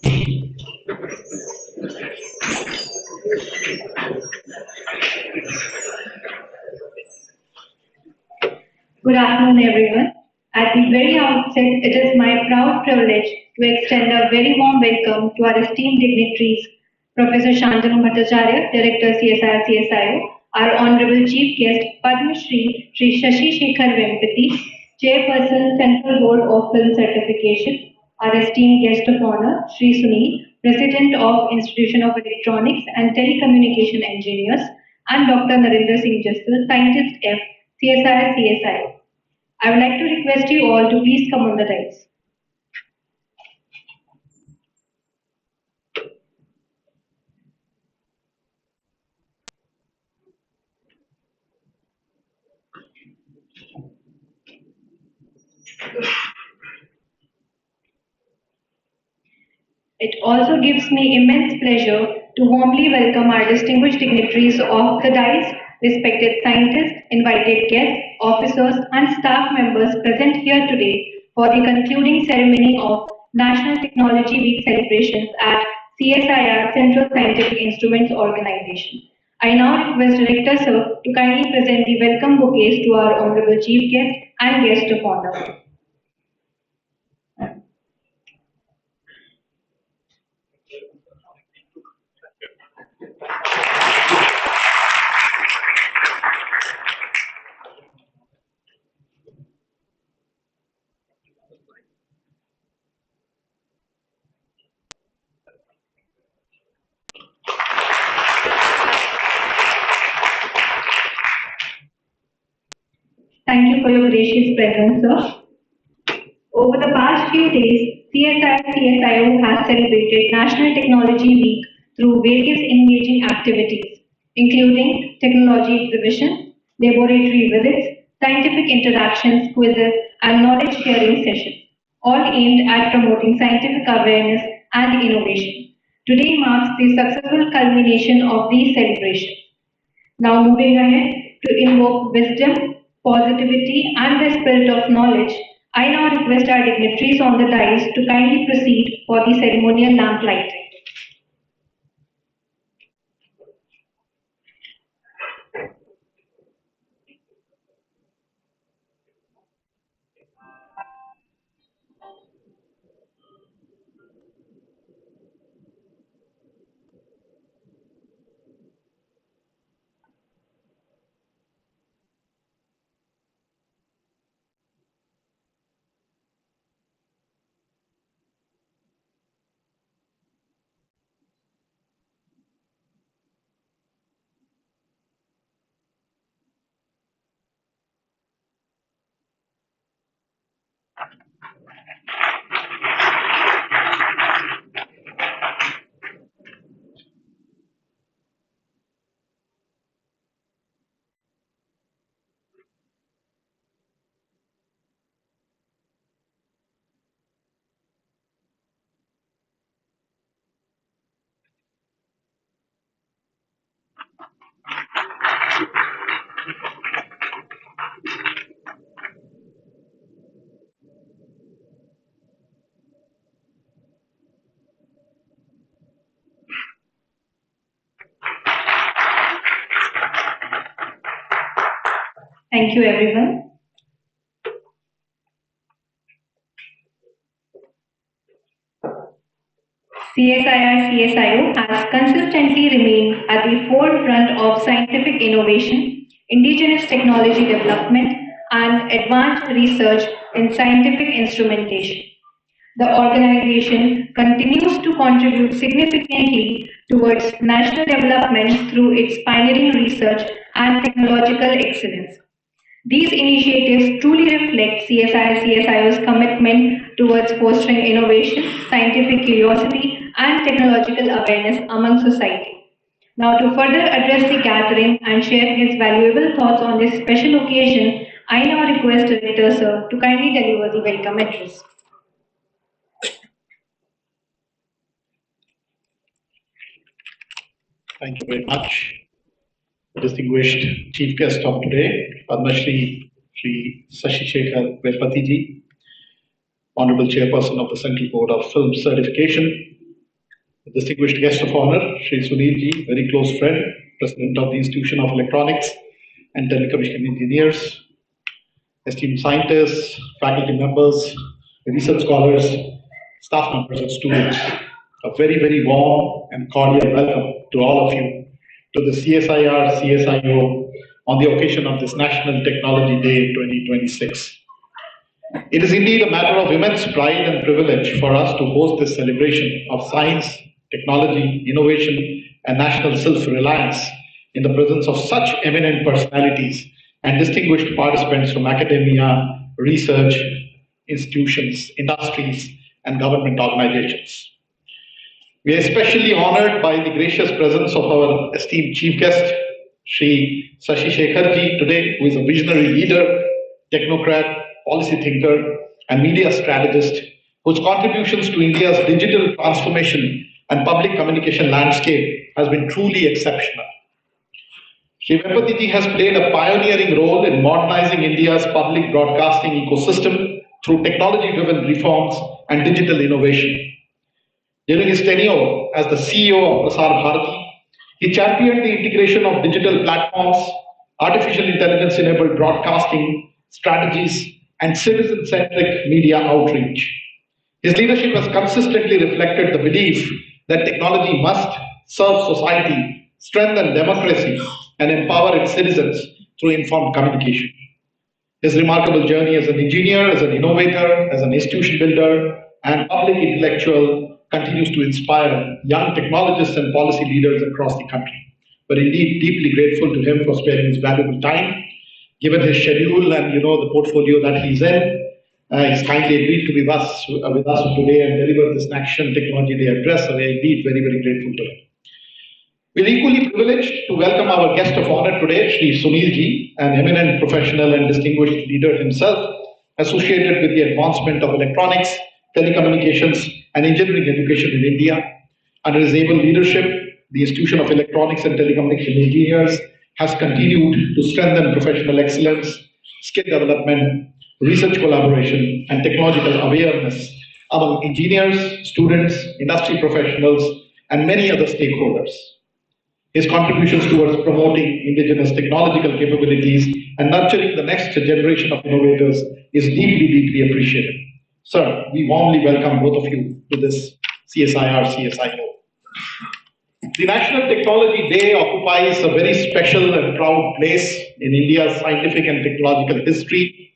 Good afternoon, everyone. At the very outset, it is my proud privilege to extend a very warm welcome to our esteemed dignitaries, Professor Shantanu Bhattacharya, Director CSIR-CSIO, our Honorable Chief Guest, Padma Shri Shashi Shekhar Vempati, Chairperson, Central Board of Film Certification, our esteemed guest of honor, Shri Sunil, President of Institution of Electronics and Telecommunication Engineers, and Dr. Narendra Singh Jassal, Scientist F, CSIR-CSIO. I would like to request you all to please come on the dais. It also gives me immense pleasure to warmly welcome our distinguished dignitaries of the dais, respected scientists, invited guests, officers, and staff members present here today for the concluding ceremony of National Technology Week celebrations at CSIR Central Scientific Instruments Organization. I now request Director Sir to kindly present the welcome bouquets to our Honorable Chief Guest and Guest of Honor. Thank you for your gracious presence, sir. Over the past few days, CSIR-CSIO has celebrated National Technology Week through various engaging activities, including technology exhibitions, laboratory visits, scientific interactions, quizzes, and knowledge sharing sessions, all aimed at promoting scientific awareness and innovation. Today marks the successful culmination of these celebrations. Now moving ahead to invoke wisdom, positivity, and the spirit of knowledge, I now request our dignitaries on the dais to kindly proceed for the ceremonial lamp lighting. Thank you, everyone. CSIR-CSIO has consistently remained at the forefront of scientific innovation, indigenous technology development, and advanced research in scientific instrumentation. The organization continues to contribute significantly towards national development through its pioneering research and technological excellence. These initiatives truly reflect CSIR-CSIO's commitment towards fostering innovation, scientific curiosity, and technological awareness among society. Now, to further address the gathering and share his valuable thoughts on this special occasion, I now request Director Sir to kindly deliver the welcome address. Thank you very much. Distinguished Chief Guest of today, Padma Shri Shashi Shekhar Vempati ji, Honorable Chairperson of the Central Board of Film Certification, Distinguished guest of honor, Shri Sunil ji, very close friend, President of the Institution of Electronics and Telecommunication Engineers, esteemed scientists, faculty members, research scholars, staff members and students. A very, very warm and cordial welcome to all of you to the CSIR-CSIO on the occasion of this National Technology Day 2026. It is indeed a matter of immense pride and privilege for us to host this celebration of science, technology, innovation, and national self-reliance in the presence of such eminent personalities and distinguished participants from academia, research, institutions, industries, and government organizations. We are especially honored by the gracious presence of our esteemed chief guest, Shri Shekhar ji today, who is a visionary leader, technocrat, policy thinker, and media strategist, whose contributions to India's digital transformation and public communication landscape has been truly exceptional. Shri Vempati ji has played a pioneering role in modernizing India's public broadcasting ecosystem through technology-driven reforms and digital innovation. During his tenure as the CEO of Prasar Bharati, he championed the integration of digital platforms, artificial intelligence-enabled broadcasting strategies, and citizen-centric media outreach. His leadership has consistently reflected the belief that technology must serve society, strengthen democracy, and empower its citizens through informed communication. His remarkable journey as an engineer, as an innovator, as an institution builder, and public intellectual continues to inspire young technologists and policy leaders across the country. But indeed, deeply grateful to him for sparing his valuable time. Given his schedule and the portfolio that he's in, he's kindly agreed to be with us today and deliver this National Technology Day address. So we are indeed very, very grateful to him. We're equally privileged to welcome our guest of honor today, Shri Sunil ji, an eminent professional and distinguished leader himself, associated with the advancement of electronics, telecommunications, and engineering education in India. Under his able leadership, the Institution of Electronics and Telecommunication Engineers has continued to strengthen professional excellence, skill development, research collaboration, and technological awareness among engineers, students, industry professionals, and many other stakeholders. His contributions towards promoting indigenous technological capabilities and nurturing the next generation of innovators is deeply, deeply appreciated. Sir, we warmly welcome both of you to this CSIR-CSIO. The National Technology Day occupies a very special and proud place in India's scientific and technological history.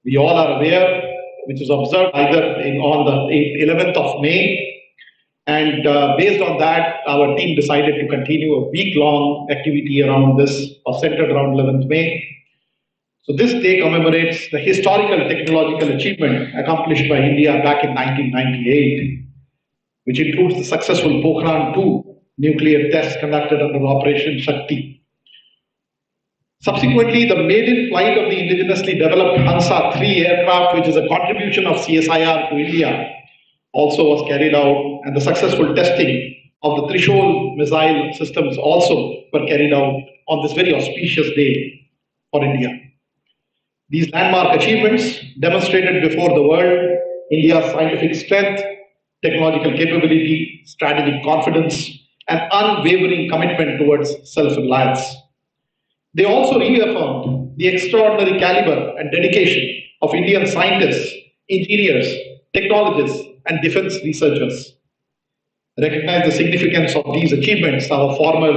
We all are aware, which is observed either on the 11th of May, and based on that, our team decided to continue a week-long activity around this, or centered around 11th May. So this day commemorates the historical technological achievement accomplished by India back in 1998, which includes the successful Pokhran-2 nuclear test conducted under Operation Shakti. Subsequently, the maiden flight of the indigenously developed Hansa-3 aircraft, which is a contribution of CSIR to India, also was carried out, and the successful testing of the Trishul missile systems also were carried out on this very auspicious day for India. These landmark achievements demonstrated before the world India's scientific strength, technological capability, strategic confidence, and unwavering commitment towards self-reliance. They also reaffirmed the extraordinary caliber and dedication of Indian scientists, engineers, technologists, and defense researchers. Recognize the significance of these achievements, our former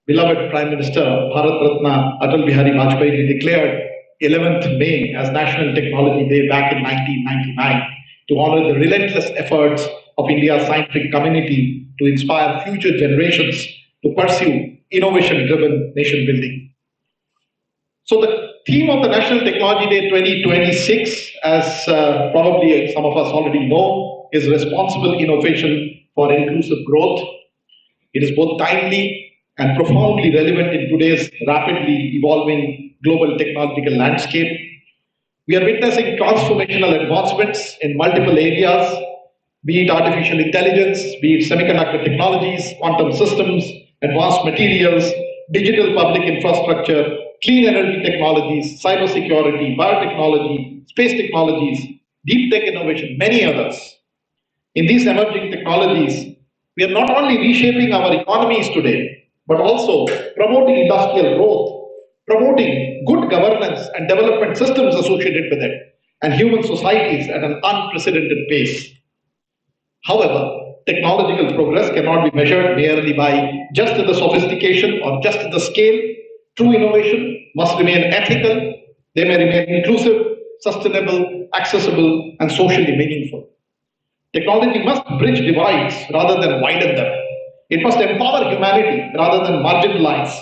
beloved Prime Minister, Bharat Ratna Atal Bihari Vajpayee, declared 11th May as National Technology Day back in 1999 to honor the relentless efforts of India's scientific community to inspire future generations to pursue innovation-driven nation building. So the theme of the National Technology Day 2026, as probably some of us already know, is responsible innovation for inclusive growth. It is both timely and profoundly relevant in today's rapidly evolving global technological landscape. We are witnessing transformational advancements in multiple areas, be it artificial intelligence, be it semiconductor technologies, quantum systems, advanced materials, digital public infrastructure, clean energy technologies, cybersecurity, biotechnology, space technologies, deep tech innovation, many others. In these emerging technologies, We are not only reshaping our economies today, but also promoting industrial growth, promoting good governance and development systems associated with it, and human societies at an unprecedented pace. However, technological progress cannot be measured merely by just the sophistication or just the scale. True innovation must remain ethical, they may remain inclusive, sustainable, accessible, and socially meaningful. Technology must bridge divides rather than widen them. It must empower humanity rather than marginalize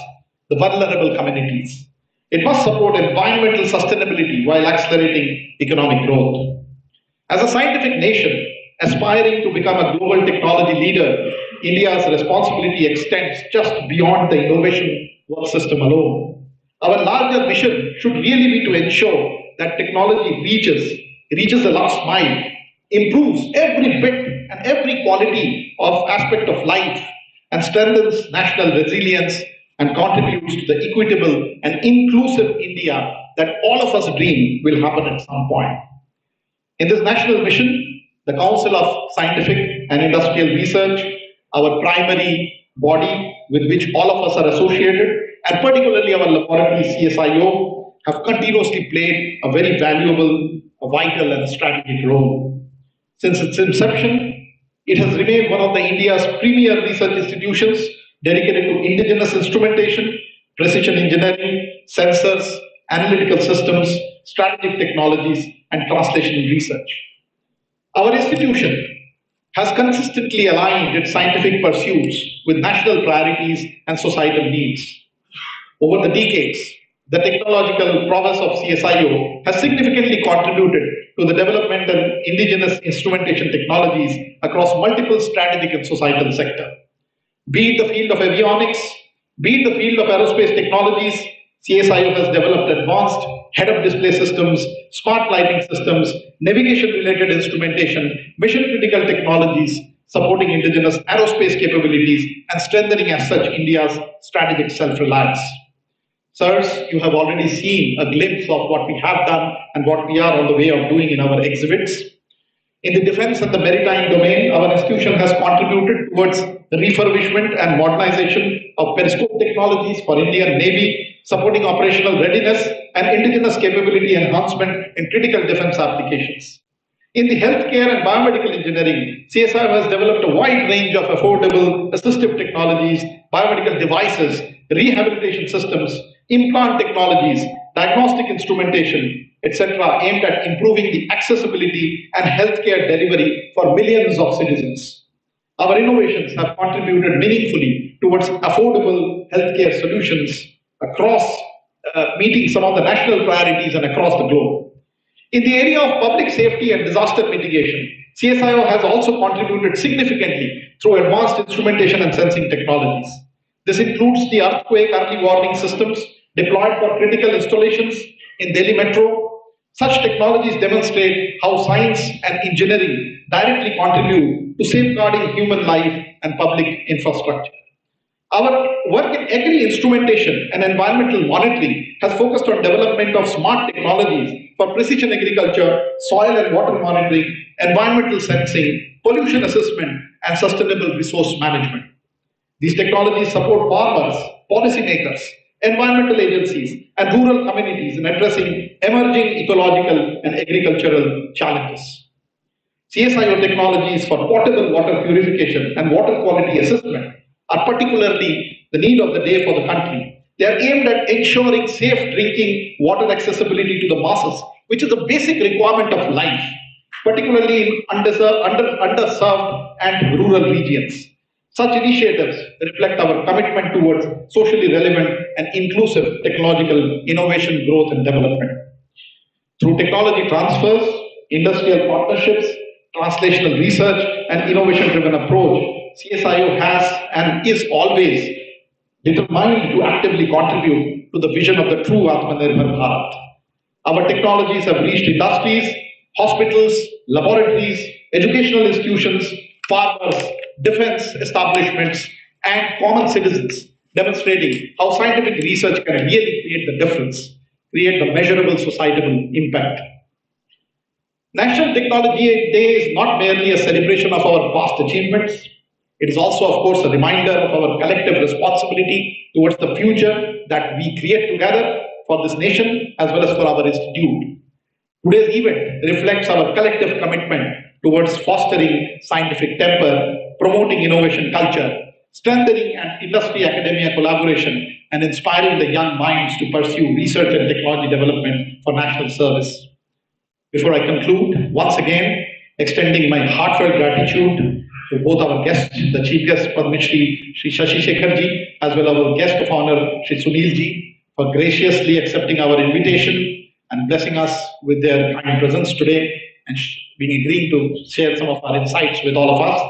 the vulnerable communities. It must support environmental sustainability while accelerating economic growth. As a scientific nation aspiring to become a global technology leader, India's responsibility extends just beyond the innovation work system alone. Our larger mission should really be to ensure that technology reaches the last mile, improves every bit and every quality of aspect of life, and strengthens national resilience and contributes to the equitable and inclusive India that all of us dream will happen at some point. In this national mission, the Council of Scientific and Industrial Research, our primary body with which all of us are associated, and particularly our laboratory CSIO, have continuously played a very valuable, vital, and strategic role. Since its inception, it has remained one of the India's premier research institutions dedicated to indigenous instrumentation, precision engineering, sensors, analytical systems, strategic technologies, and translational research. Our institution has consistently aligned its scientific pursuits with national priorities and societal needs. Over the decades, the technological prowess of CSIO has significantly contributed to the development of indigenous instrumentation technologies across multiple strategic and societal sectors. Be it the field of avionics, be it the field of aerospace technologies, CSIO has developed advanced head-up display systems, smart lighting systems, navigation-related instrumentation, mission-critical technologies, supporting indigenous aerospace capabilities, and strengthening as such India's strategic self-reliance. Sirs, you have already seen a glimpse of what we have done and what we are on the way of doing in our exhibits. In the defense and the maritime domain, our institution has contributed towards the refurbishment and modernization of periscope technologies for Indian Navy, supporting operational readiness and indigenous capability enhancement in critical defense applications. In the healthcare and biomedical engineering, CSIR has developed a wide range of affordable assistive technologies, biomedical devices, rehabilitation systems, implant technologies, diagnostic instrumentation, etc., aimed at improving the accessibility and healthcare delivery for millions of citizens. Our innovations have contributed meaningfully towards affordable healthcare solutions across meeting some of the national priorities and across the globe. In the area of public safety and disaster mitigation, CSIO has also contributed significantly through advanced instrumentation and sensing technologies. This includes the earthquake early warning systems deployed for critical installations in Delhi Metro. Such technologies demonstrate how science and engineering directly contribute to safeguarding human life and public infrastructure. Our work in agri-instrumentation and environmental monitoring has focused on development of smart technologies for precision agriculture, soil and water monitoring, environmental sensing, pollution assessment, and sustainable resource management. These technologies support farmers, policymakers, environmental agencies, and rural communities in addressing emerging ecological and agricultural challenges. CSIO technologies for potable water purification and water quality assessment are particularly the need of the day for the country. They are aimed at ensuring safe drinking water accessibility to the masses, which is a basic requirement of life, particularly in underserved and rural regions. Such initiatives reflect our commitment towards socially relevant and inclusive technological innovation, growth, and development. Through technology transfers, industrial partnerships, translational research, and innovation-driven approach, CSIO has and is always determined to actively contribute to the vision of the true Atmanirbhar Bharat. Our technologies have reached industries, hospitals, laboratories, educational institutions, farmers, defense establishments, and common citizens, demonstrating how scientific research can really create the difference, create the measurable societal impact. National Technology Day is not merely a celebration of our past achievements, It is also, of course, a reminder of our collective responsibility towards the future that we create together for this nation as well as for our institute. Today's event reflects our collective commitment towards fostering scientific temper, promoting innovation culture, strengthening and industry academia collaboration, and inspiring the young minds to pursue research and technology development for national service. Before I conclude, once again, extending my heartfelt gratitude to both our guests, the Chief Guest, Padma Shri Shashi Shekhar ji, as well as our guest of honor, Shri Sunil ji, for graciously accepting our invitation and blessing us with their kind presence today and being agreeing to share some of our insights with all of us.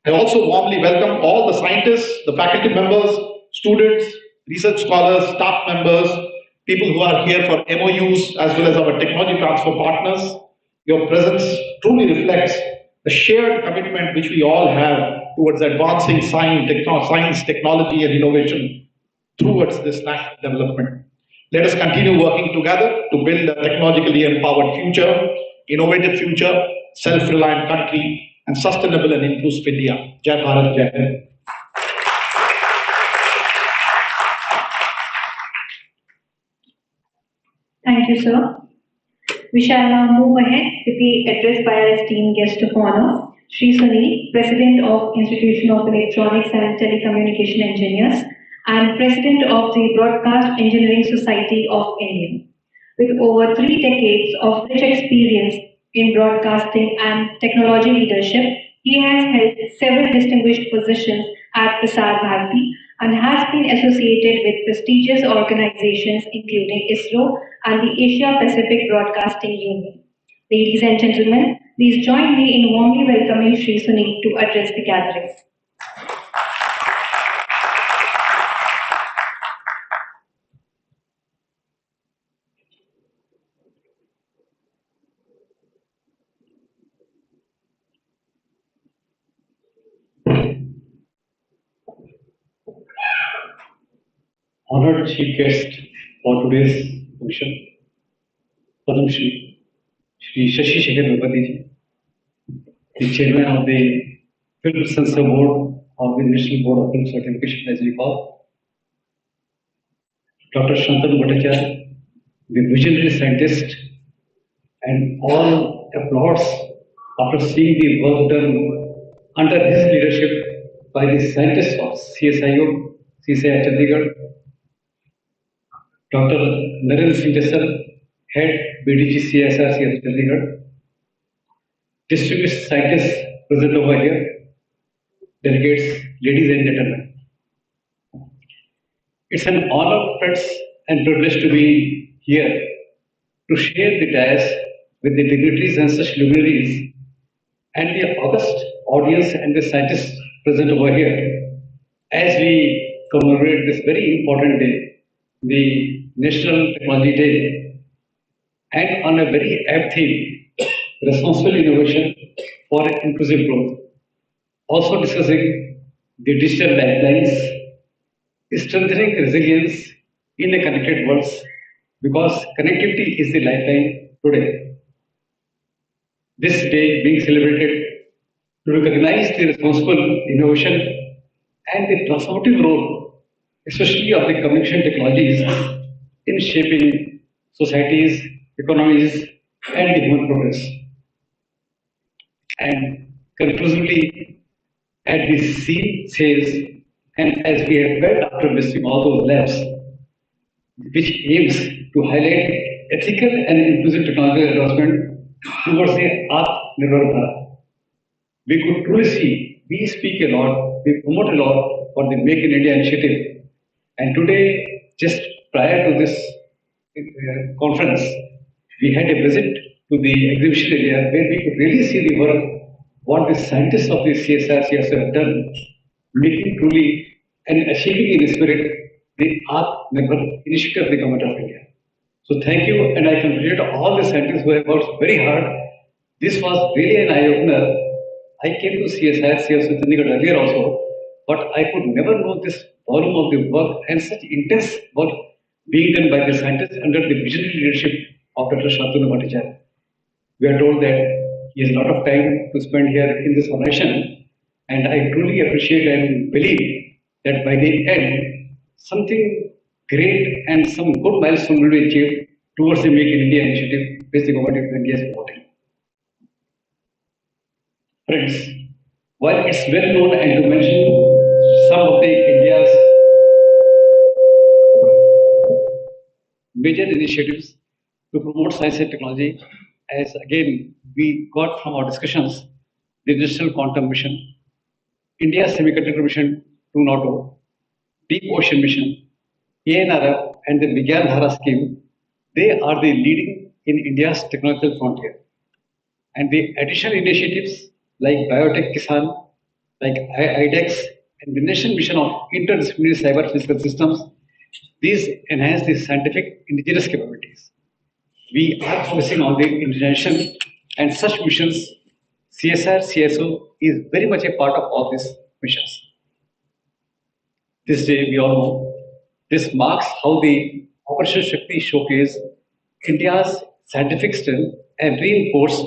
I also warmly welcome all the scientists, the faculty members, students, research scholars, staff members, people who are here for MOUs, as well as our technology transfer partners. Your presence truly reflects the shared commitment which we all have towards advancing science, technology, and innovation towards this national development. Let us continue working together to build a technologically empowered future, innovative future, self-reliant country, and sustainable and inclusive India. Jai Bharat, Jai Hind. Thank you, sir. We shall now move ahead with the address by our esteemed guest of honor, Shri Sunil, President of Institution of Electronics and Telecommunication Engineers and President of the Broadcast Engineering Society of India. With over 3 decades of rich experience in broadcasting and technology leadership, he has held several distinguished positions at Prasar Bharati and has been associated with prestigious organizations including ISRO and the Asia Pacific Broadcasting Union. Ladies and gentlemen, please join me in warmly welcoming Shri Sunil to address the gatherings. Honored chief guest for today's function, Padma Shri Shashi Shekhar Vempati ji, the chairman of the Film Censor Board of the National Board of Film Certification, as we call, Dr. Shantanu Bhattacharya, the visionary scientist, and all applauds after seeing the work done under his leadership by the scientists of CSIO, CSIR Chandigarh, Dr. Narendra Singh Desai, Head BDG CSIR-CSIO Chandigarh, distinguished scientists present over here, delegates, ladies and gentlemen. It's an honor, friends, and privilege to be here to share the dais with the dignitaries and such luminaries and the august audience and the scientists present over here as we commemorate this very important day, the National Technology Day, and on a very apt theme, responsible innovation for inclusive growth. Also discussing the digital lifelines, strengthening resilience in a connected world, because connectivity is the lifeline today. This day being celebrated to recognize the responsible innovation and the transformative role, especially of the communication technologies in shaping societies, economies, and the human progress. And conclusively, at the scene says, and as we have heard after visiting all those labs, which aims to highlight ethical and inclusive technology advancement towards the Atmanirbhar Bharat. We could truly see, we speak a lot, we promote a lot for the Make in India initiative. And today, just prior to this conference, we had a visit to the exhibition area where we could really see the work, what the scientists of the CSIR-CSIO have done, making truly and achieving in spirit the Atmanirbhar initiative of the Government of India. So thank you, and I congratulate all the scientists who have worked very hard. This was really an eye-opener. I came to CSIR-CSIO Chandigarh earlier also, but I could never know this volume of the work and such intense work being done by the scientists under the visionary leadership of Dr. Shantanu Bhattacharya. We are told that he has a lot of time to spend here in this organization, And I truly appreciate and believe that by the end, something great and some good milestone will be achieved towards the Make in India initiative which the government of India is promoting. Friends, while it's well known and to mention some of the India's major initiatives to promote science and technology, as again we got from our discussions, the Digital Quantum Mission, India Semiconductor Mission 2.0, Deep Ocean Mission, ANRF, and the Vigyan Dhara scheme, they are the leading in India's technological frontier. And the additional initiatives like Biotech Kisan, like IDEX, and the Nation Mission of Interdisciplinary Cyber Physical Systems, these enhance the scientific indigenous capabilities. We are focusing on the integration and such missions. CSIR-CSIO is very much a part of all these missions. This day, we all know, this marks how the Operation Shakti showcase India's scientific strength and reinforce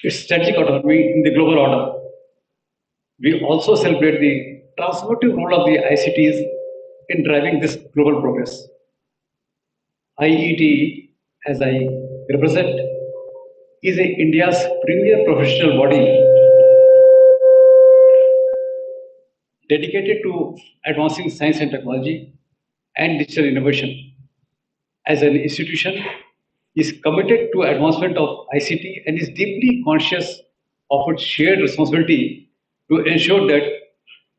its strategic autonomy in the global order. We also celebrate the transformative role of the ICTs in driving this global progress. IETE, as I represent, is India's premier professional body dedicated to advancing science and technology and digital innovation. As an institution, is committed to advancement of ICT and is deeply conscious of its shared responsibility to ensure that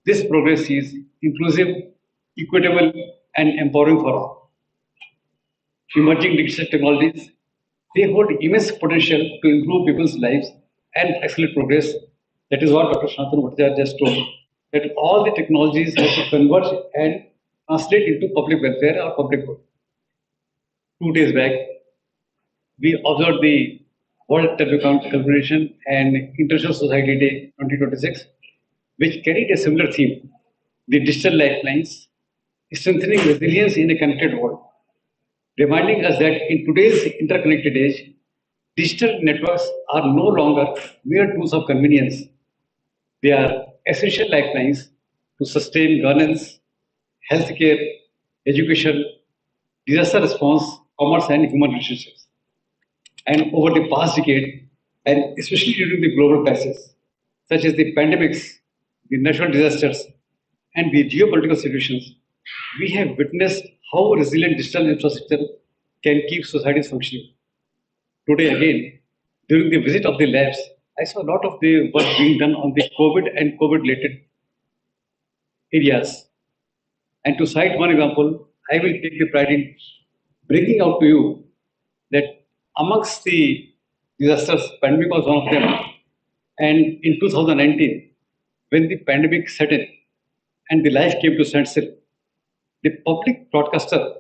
this progress is inclusive, equitable, and empowering for all. Emerging digital technologies, they hold immense potential to improve people's lives and accelerate progress. That is what Dr. Shantanu Bhattacharya just told, that all the technologies have to converge and translate into public welfare or public good. 2 days back, we observed the World Telecom Corporation and International Society Day 2026, which carried a similar theme, the digital lifelines, strengthening resilience in a connected world, reminding us that in today's interconnected age, digital networks are no longer mere tools of convenience. They are essential lifelines to sustain governance, healthcare, education, disaster response, commerce, and human relationships. And over the past decade, and especially during the global crisis, such as the pandemics, the natural disasters, and the geopolitical situations, we have witnessed how resilient digital infrastructure can keep societies functioning. Today, again, during the visit of the labs, I saw a lot of the work being done on the COVID and COVID related areas. And to cite one example, I will take the pride in bringing out to you that amongst the disasters, pandemic was one of them. And in 2019, when the pandemic set in and the life came to standstill, the public broadcaster,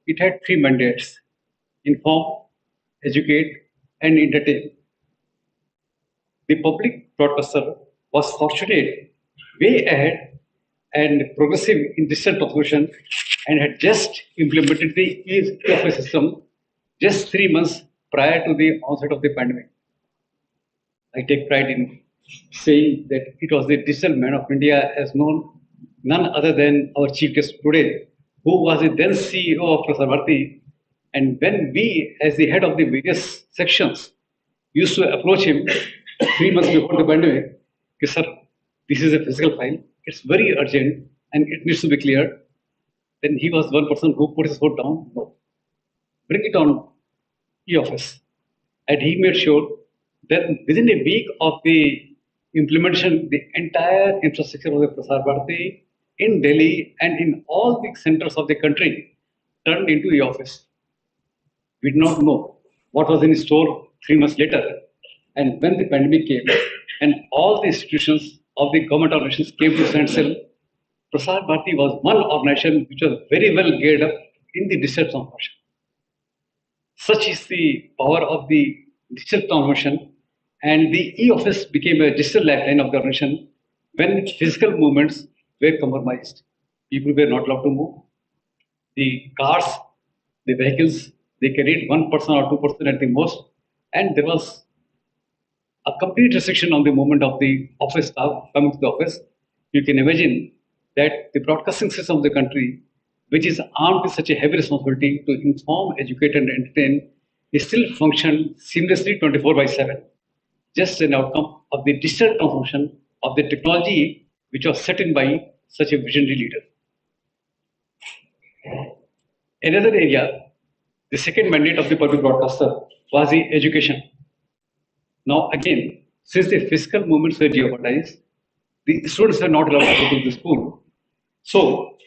it had three mandates: inform, educate, and entertain. The public broadcaster was fortunate, way ahead and progressive in digital transmission, and had just implemented the e-office system just 3 months prior to the onset of the pandemic. I take pride in saying that it was the digital man of India, as known none other than our chief guest today, who was the then CEO of Prasar Bharati. And when we, as the head of the various sections, used to approach him 3 months before the pandemic, sir, this is a physical file, it's very urgent and it needs to be cleared. Then he was one person who put his foot down, no, bring it on e-office. And he made sure that within a week of the implementation, the entire infrastructure of the Prasar Bharati in Delhi and in all the centers of the country turned into e-office. We did not know what was in store 3 months later. And when the pandemic came and all the institutions of the government organizations came to standstill, Prasar Bharati was one organization which was very well geared up in the digital transformation. Such is the power of the digital transformation, and the e-office became a digital lifeline of the organization when physical movements were compromised. People were not allowed to move. The cars, the vehicles, they carried 1% or 2% at the most, and there was a complete restriction on the movement of the office staff coming to the office. you can imagine that the broadcasting system of the country, which is armed with such a heavy responsibility to inform, educate, and entertain, is still function seamlessly 24 by 7, just an outcome of the digital transformation of the technology which was set in by such a visionary leader. Another area, the second mandate of the public broadcaster was the education. Now, again, since the fiscal movements were jeopardized, the students were not allowed to go to the school. So,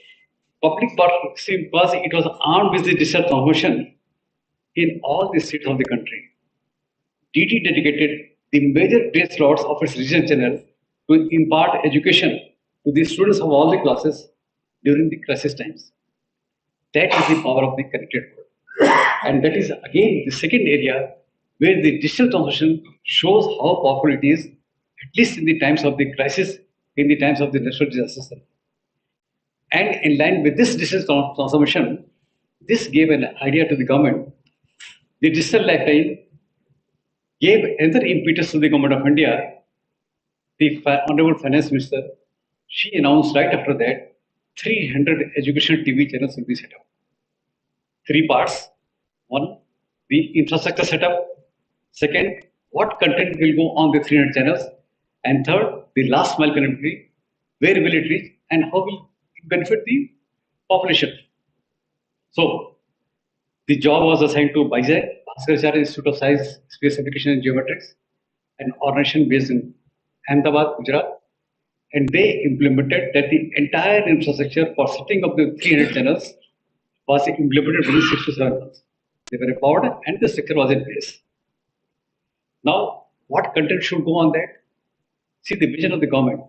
public broadcasting was armed with the digital transformation in all the states of the country. DT dedicated the major day slots of its regional channel to impart education to the students of all the classes during the crisis times. That is the power of the connected world. And that is again the second area where the digital transformation shows how powerful it is, at least in the times of the crisis, in the times of the natural disaster. And in line with this digital transformation, this gave an idea to the government. The digital lifeline gave another impetus to the government of India. The Honorable Finance Minister, she announced right after that 300 educational TV channels will be set up. Three parts. One, the infrastructure setup. Second, what content will go on the 300 channels. And third, the last mile connectivity, where will it reach and how will it benefit the population. So, the job was assigned to BISAC, Bhaskaracharya Institute of Science, Space Application and Geometrics, an organization based in Ahmedabad, Gujarat. And they implemented that the entire infrastructure for setting up the 300 channels was implemented within 6 to 7 months. They were empowered and the structure was in place. Now, what content should go on that? See the vision of the government.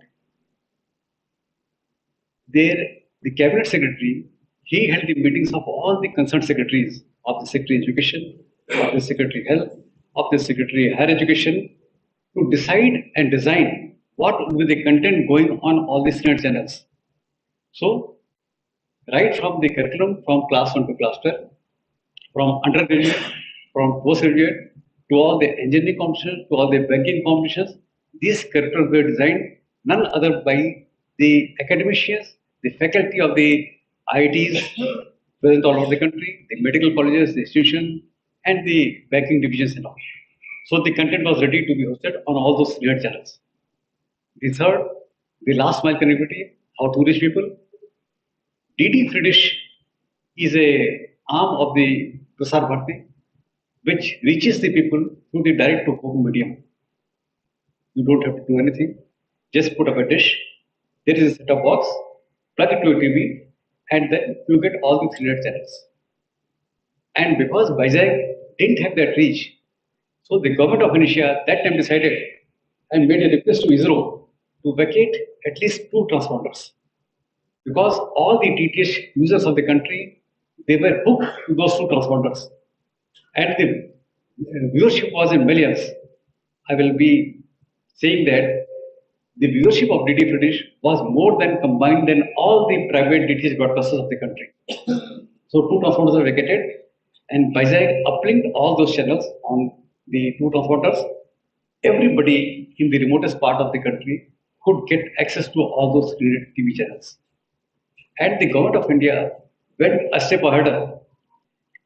There, the cabinet secretary, he held the meetings of all the concerned secretaries of the Secretary of Education, of the Secretary of Health, of the Secretary of Higher Education to decide and design what would be the content going on all these 300 channels. So, right from the curriculum from class 1 to class 12, from undergraduate, from postgraduate, to all the engineering competitions, to all the banking competitions, these curriculums were designed none other by the academicians, the faculty of the IITs present all over the country, the medical colleges, the institutions, and the banking divisions and all. So the content was ready to be hosted on all those 300 channels. The third, the last mile connectivity, how to reach people. DD Free Dish is a arm of the Prasar Bharati, which reaches the people through the direct to home medium. You don't have to do anything. Just put up a dish. There is a set-top box. Plug it to a TV, and then you get all the 300 channels. And because Vizag didn't have that reach, so the government of Indonesia that time decided and made a request to ISRO to vacate at least 2 transponders. Because all the DTH users of the country, they were hooked to those 2 transponders. And the viewership was in millions. I will be saying that the viewership of DD British was more than combined than all the private DTH broadcasters of the country. So 2 transponders were vacated, and Vizag uplinked all those channels on the 2 transponders. Everybody in the remotest part of the country could get access to all those TV channels. And the government of India went a step ahead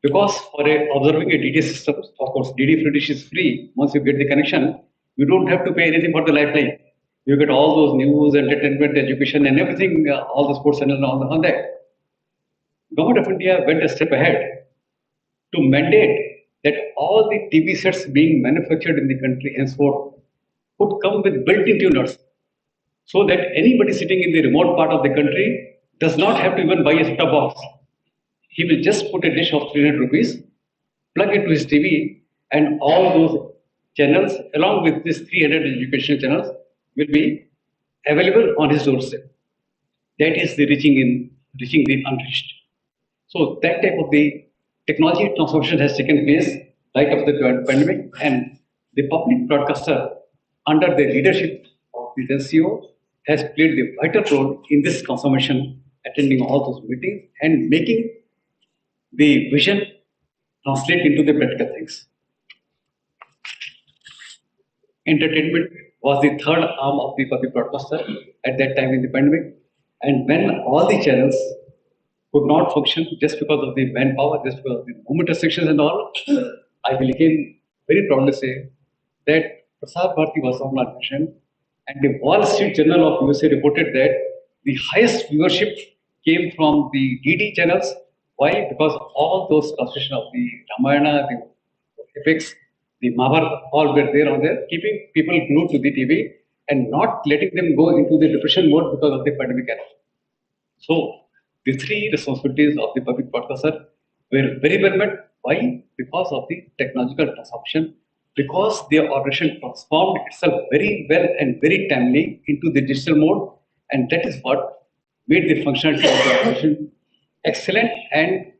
because for observing a DTH system, of course, DD Free Dish is free. Once you get the connection, you don't have to pay anything for the lifeline. You get all those news, entertainment, education, and everything, all the sports channels on that. Government of India went a step ahead to mandate that all the TV sets being manufactured in the country henceforth would come with built-in tuners, so that anybody sitting in the remote part of the country does not have to even buy a set-top box. He will just put a dish of 300 rupees, plug it to his TV, and all those channels, along with these 300 educational channels, will be available on his doorstep. That is the reaching the unreached. So that type of the technology transformation has taken place right after the pandemic, and the public broadcaster, under the leadership of the CEO, has played the vital role in this transformation, attending all those meetings and making the vision translate into the practical things. Entertainment was the third arm of the public broadcaster at that time in the pandemic. And when all the channels could not function just because of the manpower, just because of the movement restrictions and all, I will again very proudly say that Prasar Bharati was on our mission, and the Wall Street Journal of USA reported that the highest viewership came from the DD channels. Why? Because all those translations of the Ramayana, the epics, the Mahabharata, all were there on there, keeping people glued to the TV and not letting them go into the depression mode because of the pandemic era. So the three responsibilities of the public broadcaster were very well met. Why? Because of the technological transformation, because their operation transformed itself very well and very timely into the digital mode, and that is what made the functionality of the operation excellent and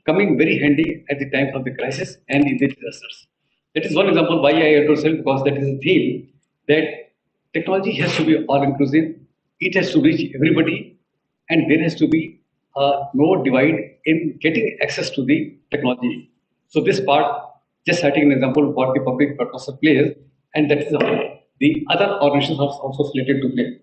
coming very handy at the times of the crisis and in the disasters. That is one example why I had to say, because that is a theme that technology has to be all inclusive, it has to reach everybody, and there has to be no divide in getting access to the technology. So this part, just citing an example of what the public broadcaster plays, and that is how the other organizations are also slated to play.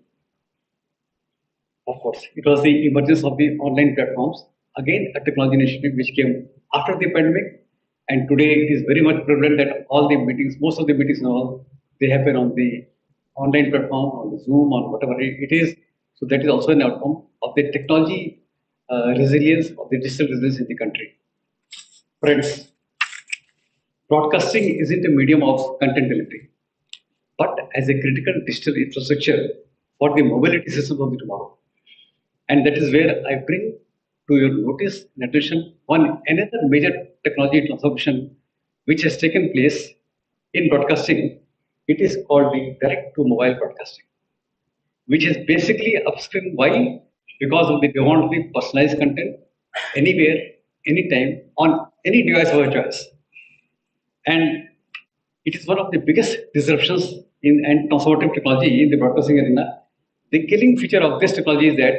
Of course, it was the emergence of the online platforms, again a technology initiative which came after the pandemic, and today it is very much prevalent that all the meetings, most of the meetings now, they happen on the online platform, on the Zoom, on whatever it is. So that is also an outcome of the technology resilience, of the digital resilience in the country. Friends, broadcasting isn't a medium of content delivery, but as a critical digital infrastructure for the mobility system of the tomorrow. And that is where I bring to your notice and attention another major technology transformation which has taken place in broadcasting. It is called the direct to mobile broadcasting, which is basically upstream. Why? Because of the they want the personalized content anywhere, anytime, on any device of your choice. And it is one of the biggest disruptions in and transformative technology in the broadcasting arena. The killing feature of this technology is that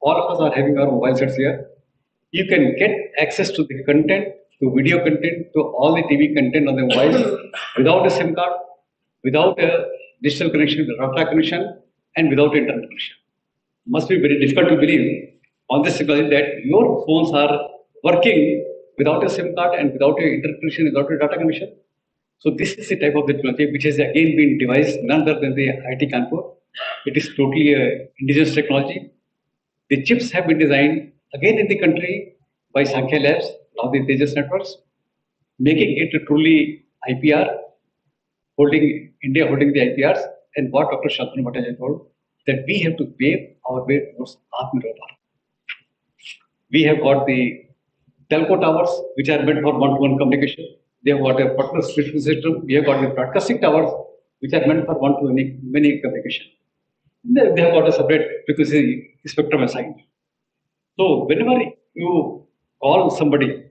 all of us are having our mobile sets here. You can get access to the content, to video content, to all the TV content on the mobile without a SIM card, without a digital connection, data connection, and without internet connection. Must be very difficult to believe on this technology that your phones are working without a SIM card and without a internet connection, without a data connection. So this is the type of technology which has again been devised none other than the IIT Kanpur. It is totally a indigenous technology. The chips have been designed again in the country by Sankhya Labs, now the Tejas networks, making it a truly IPR, India holding the IPRs, and what Dr. Shantanu Bhattacharya told, that we have to pave our way towards Atmanirbhar Bharat. We have got the telco towers, which are meant for one-to-one communication. They have got a particular switching system. We have got the broadcasting towers, which are meant for one-to-many communication. They have got a separate frequency spectrum assigned. So whenever you call somebody,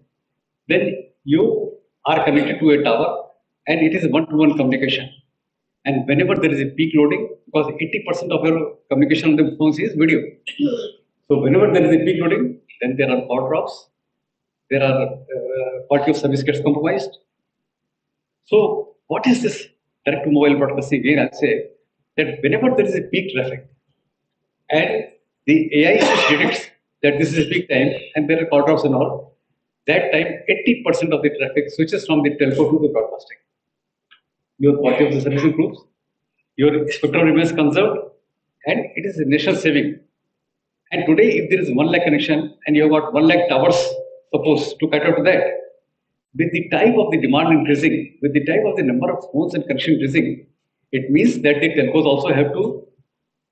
then you are connected to a tower, and it is one-to-one communication. And whenever there is a peak loading, because 80% of your communication on the phones is video. So whenever there is a peak loading, then there are call drops, there are quality of service gets compromised. So what is this direct to mobile broadcasting? Again, I'll say that whenever there is a peak traffic and the AI detects that this is peak time and there are call drops and all, that time 80% of the traffic switches from the telco to the broadcasting. Your quality of the service improves, your spectrum remains conserved, and it is a nation saving. And today, if there is 1 lakh connection and you have got 1 lakh towers, suppose to cater to that, with the type of the demand increasing, with the type of the number of phones and connection increasing, it means that the telcos also have to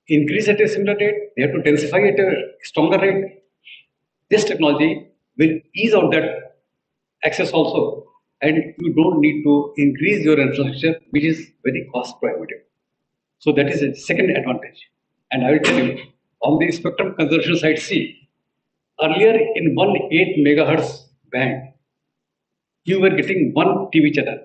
increase at a similar rate, they have to densify at a stronger rate. This technology will ease out that access also, and you don't need to increase your infrastructure, which is very cost prohibitive. So that is a second advantage. And I will tell you, on the spectrum conservation side, see, earlier in 1.8 megahertz band, you were getting one TV channel.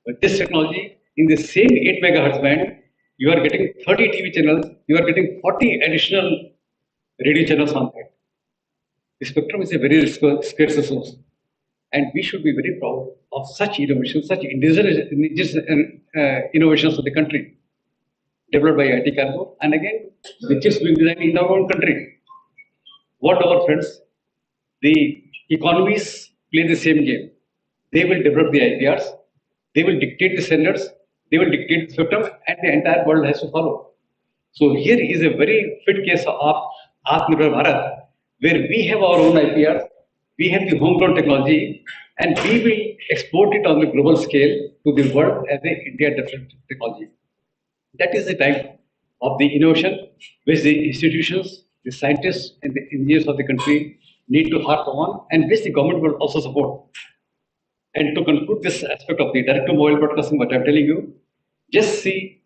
With this technology, in the same 8 megahertz band, you are getting 30 TV channels, you are getting 40 additional radio channels on that. The spectrum is a very scarce resource. And we should be very proud of such innovations, such indigenous innovations of the country. developed by IT Cargo, and again, the chips being designed in our own country. What our friends, the economies play the same game. They will develop the IPRs, they will dictate the standards, they will dictate the spectrum, and the entire world has to follow. So here is a very fit case of Atmanirbhar Bharat, where we have our own IPR, we have the homegrown technology, and we will export it on the global scale to the world as a India developed technology. That is the type of the innovation which the institutions, the scientists, and the engineers of the country need to harp on, and which the government will also support. And to conclude this aspect of the direct to mobile broadcasting, what I'm telling you, just see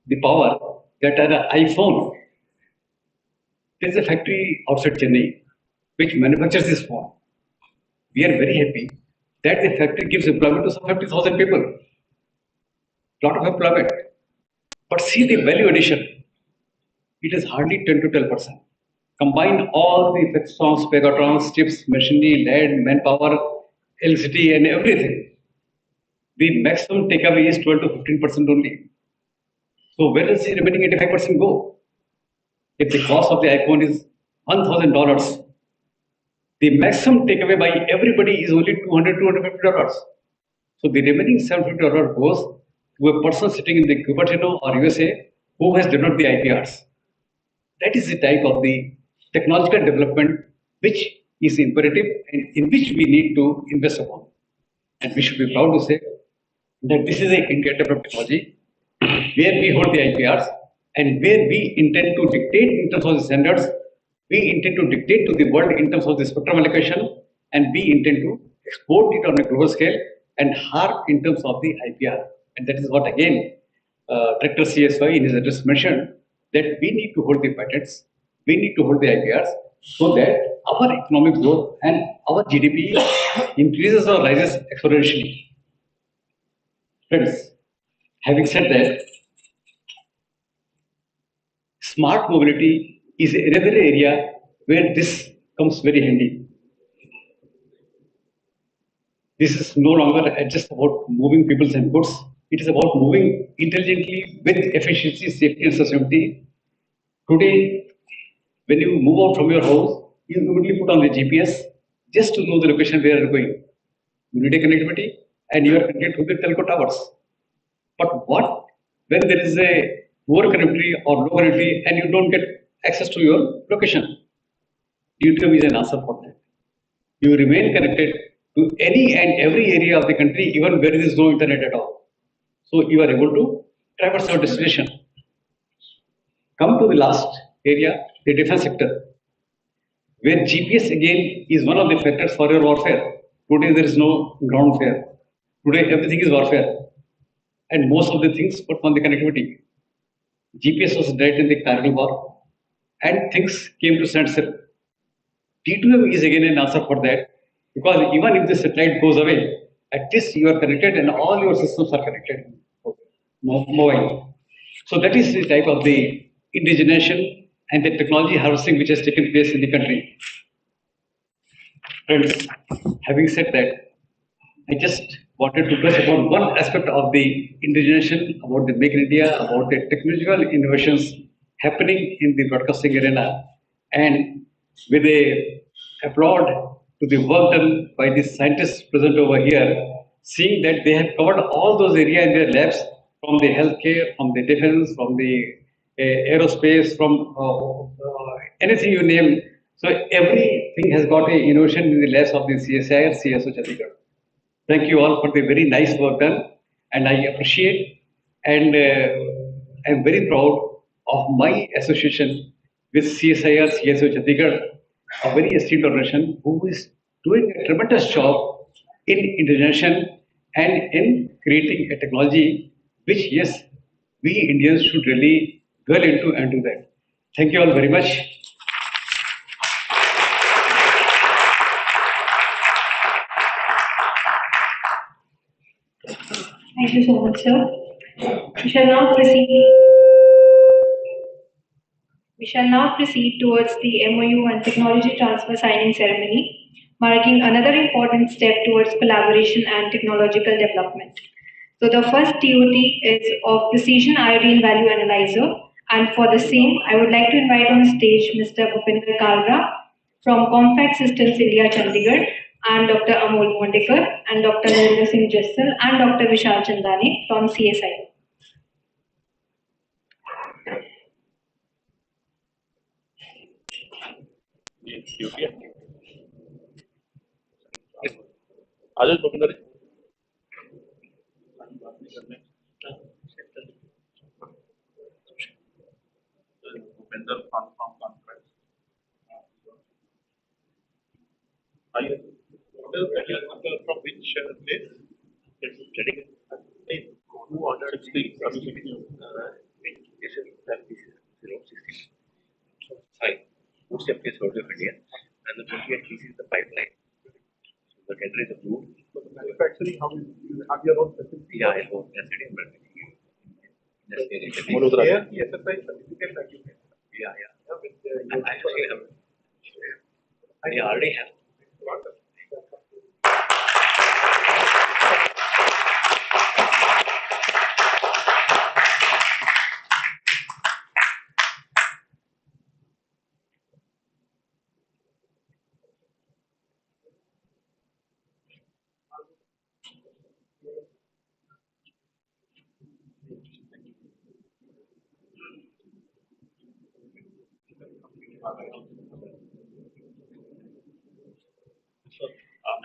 the power that an iPhone. There is a factory outside Chennai which manufactures this phone. We are very happy that the factory gives employment to some 50,000 people. Lot of employment. But see the value addition. It is hardly 10 to 12%. Combine all the fixtrons, pegatrons, chips, machinery, land, manpower, electricity, and everything. The maximum takeaway is 12 to 15% only. So where does the remaining 85% go? If the cost of the iPhone is $1,000, the maximum takeaway by everybody is only $200, $250. So the remaining $750 goes to a person sitting in the Cupertino or USA who has developed the IPRs. That is the type of the technological development which is imperative and in which we need to invest upon. And we should be proud to say that this is a India developed technology where we hold the IPRs and where we intend to dictate in terms of the standards, we intend to dictate to the world in terms of the spectrum allocation, and we intend to export it on a global scale and harp in terms of the IPR. And that is what again Director CSI in his address mentioned, that we need to hold the patents, we need to hold the IPRs so that our economic growth and our GDP increases or rises exponentially. Friends, having said that, smart mobility is another area where this comes very handy. This is no longer just about moving people and goods. It is about moving intelligently with efficiency, safety, and sustainability. Today, when you move out from your house, you immediately put on the GPS just to know the location where you're going. You need a connectivity and you are connected to the telco towers. But what when there is a poor connectivity or low connectivity and you don't get access to your location? YouTube is an answer for that. You remain connected to any and every area of the country, even where there is no internet at all. So you are able to traverse your destination. Come to the last area, the defense sector, where GPS again is one of the factors for your warfare. Today there is no ground warfare. Today everything is warfare. And most of the things put on the connectivity. GPS was dead in the Kargil war, and things came to standstill. T2M is again an answer for that, because even if the satellite goes away, at least you are connected and all your systems are connected. Mobile. So that is the type of the indigenization and the technology harvesting which has taken place in the country. Friends, having said that, I just wanted to touch upon one aspect of the indigenization, about the Make in India, about the technological innovations happening in the broadcasting arena, and with a applaud to the work done by the scientists present over here, seeing that they have covered all those areas in their labs, from the healthcare, from the defense, from the aerospace, from anything you name. So everything has got an innovation in the labs of the CSIR-CSIO Chandigarh. Thank you all for the very nice work done, and I appreciate and I'm very proud of my association with CSIR-CSIO Chandigarh, a very esteemed organization who is doing a tremendous job in indigenization and in creating a technology which, yes, we Indians should really dwell into and do that. Thank you all very much. Thank you so much, sir. We shall now proceed towards the MOU and technology transfer signing ceremony, marking another important step towards collaboration and technological development. So the first TOT is of Precision Iodine Value Analyzer, and for the same, I would like to invite on stage Mr. Bhupinder Kalra from Compact Systems India, Chandigarh, and Dr. Amol Mondekar, and Dr. Narendra Singh Jessel, and Dr. Vishal Chandani from CSIR. Ajay Bhupinder. Bhupinder from conference. Are you from which place? It's studying. Who ordered the committee? This is 060. Fine. What's your place order of India? And the 28 is the pipeline. The tender is approved. So the manufacturing, how you have your own facility? Yeah, I own facility in Vempati. CSIR certificate that you get. Yeah. I actually have. I already have.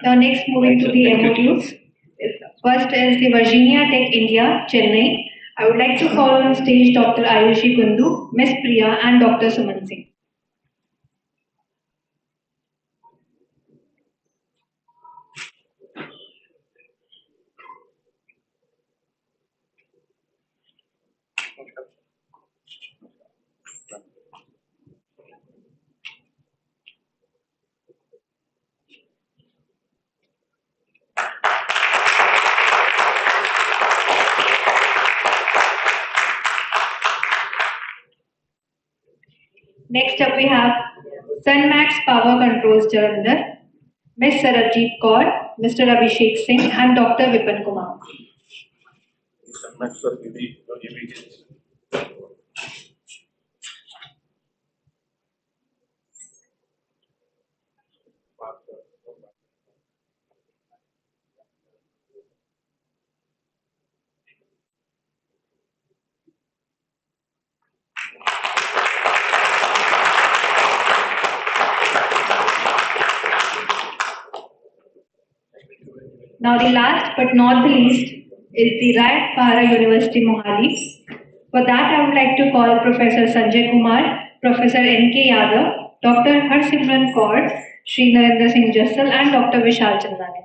Now next moving to the MOUs. First is the Virginia Tech India, Chennai. I would like to call on stage Dr. Ayushi Kundu, Ms. Priya, and Dr. Suman Singh. Next up we have Sunmax Power Controls Jalandhar, Ms. Sarabjeet Kaur, Mr. Abhishek Singh, and Dr. Vipin Kumar. Now the last but not the least is the Rayat Para University Mohali. For that I would like to call Professor Sanjay Kumar, Professor N.K. Yadav, Dr. Harsimran Kaur, Shri Narendra Singh Jessel, and Dr. Vishal Chandani.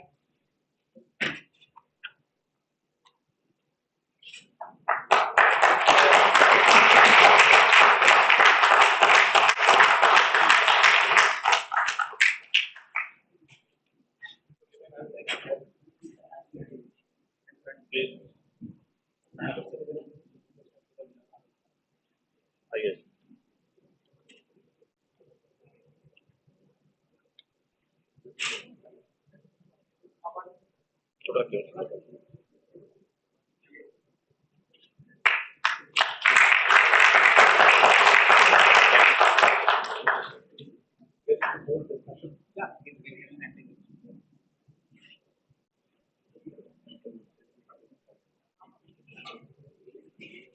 Yes.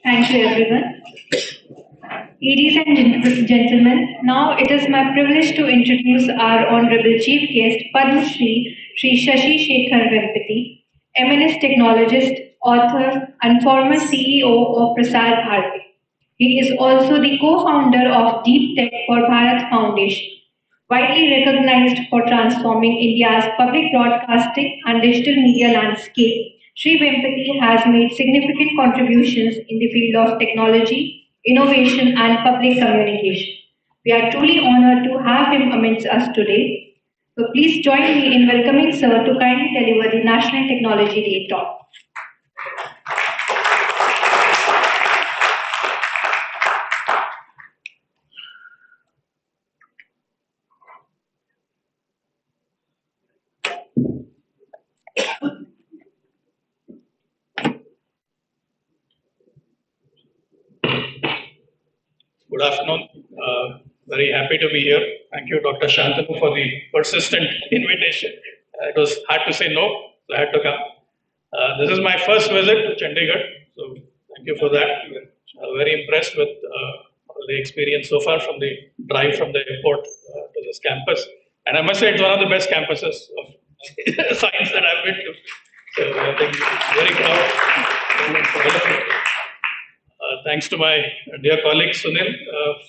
Thank you, everyone. Ladies and gentlemen, now it is my privilege to introduce our Honorable Chief Guest, Padma Shri Shashi Shekhar Vempati, eminent technologist, author, and former CEO of Prasar Bharati. He is also the co-founder of Deep Tech for Bharat Foundation, widely recognized for transforming India's public broadcasting and digital media landscape. Shri Vempati has made significant contributions in the field of technology, innovation, and public communication. We are truly honored to have him amidst us today. So please join me in welcoming Sir to kindly deliver the National Technology Day talk. Good afternoon. Very happy to be here. Thank you, Dr. Shantanu, for the persistent invitation. It was hard to say no, so I had to come. This is my first visit to Chandigarh, so thank you for that. Very impressed with all the experience so far from the drive from the airport to this campus. And I must say, it's one of the best campuses of science that I've been to. So I think very proud. Thanks to my dear colleague Sunil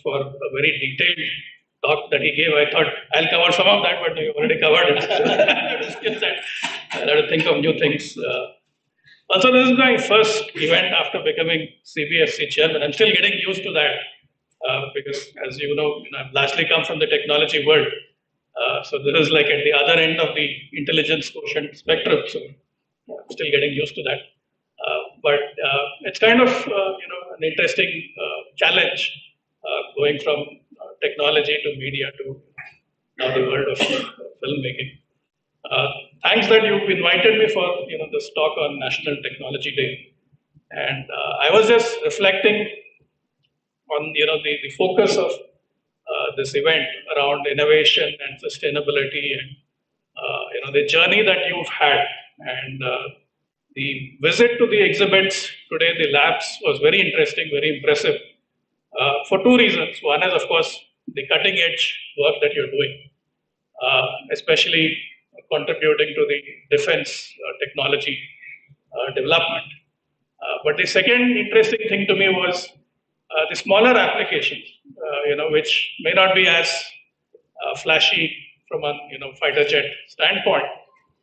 for a very detailed talk that he gave. I thought I'll cover some of that, but you already covered it. I had to think of new things. Also, this is my first event after becoming CBFC chairman. I'm still getting used to that because, as you know, I've largely come from the technology world. So this is like at the other end of the intelligence quotient spectrum. So I'm still getting used to that. But it's kind of an interesting challenge going from technology to media to now the world of filmmaking. Thanks that you invited me for this talk on National Technology Day, and I was just reflecting on the focus of this event around innovation and sustainability, and the journey that you've had, and the visit to the exhibits today, the labs, was very interesting, very impressive, for two reasons. One is, of course, the cutting edge work that you're doing, especially contributing to the defense technology development. But the second interesting thing to me was the smaller applications, which may not be as flashy from a fighter jet standpoint,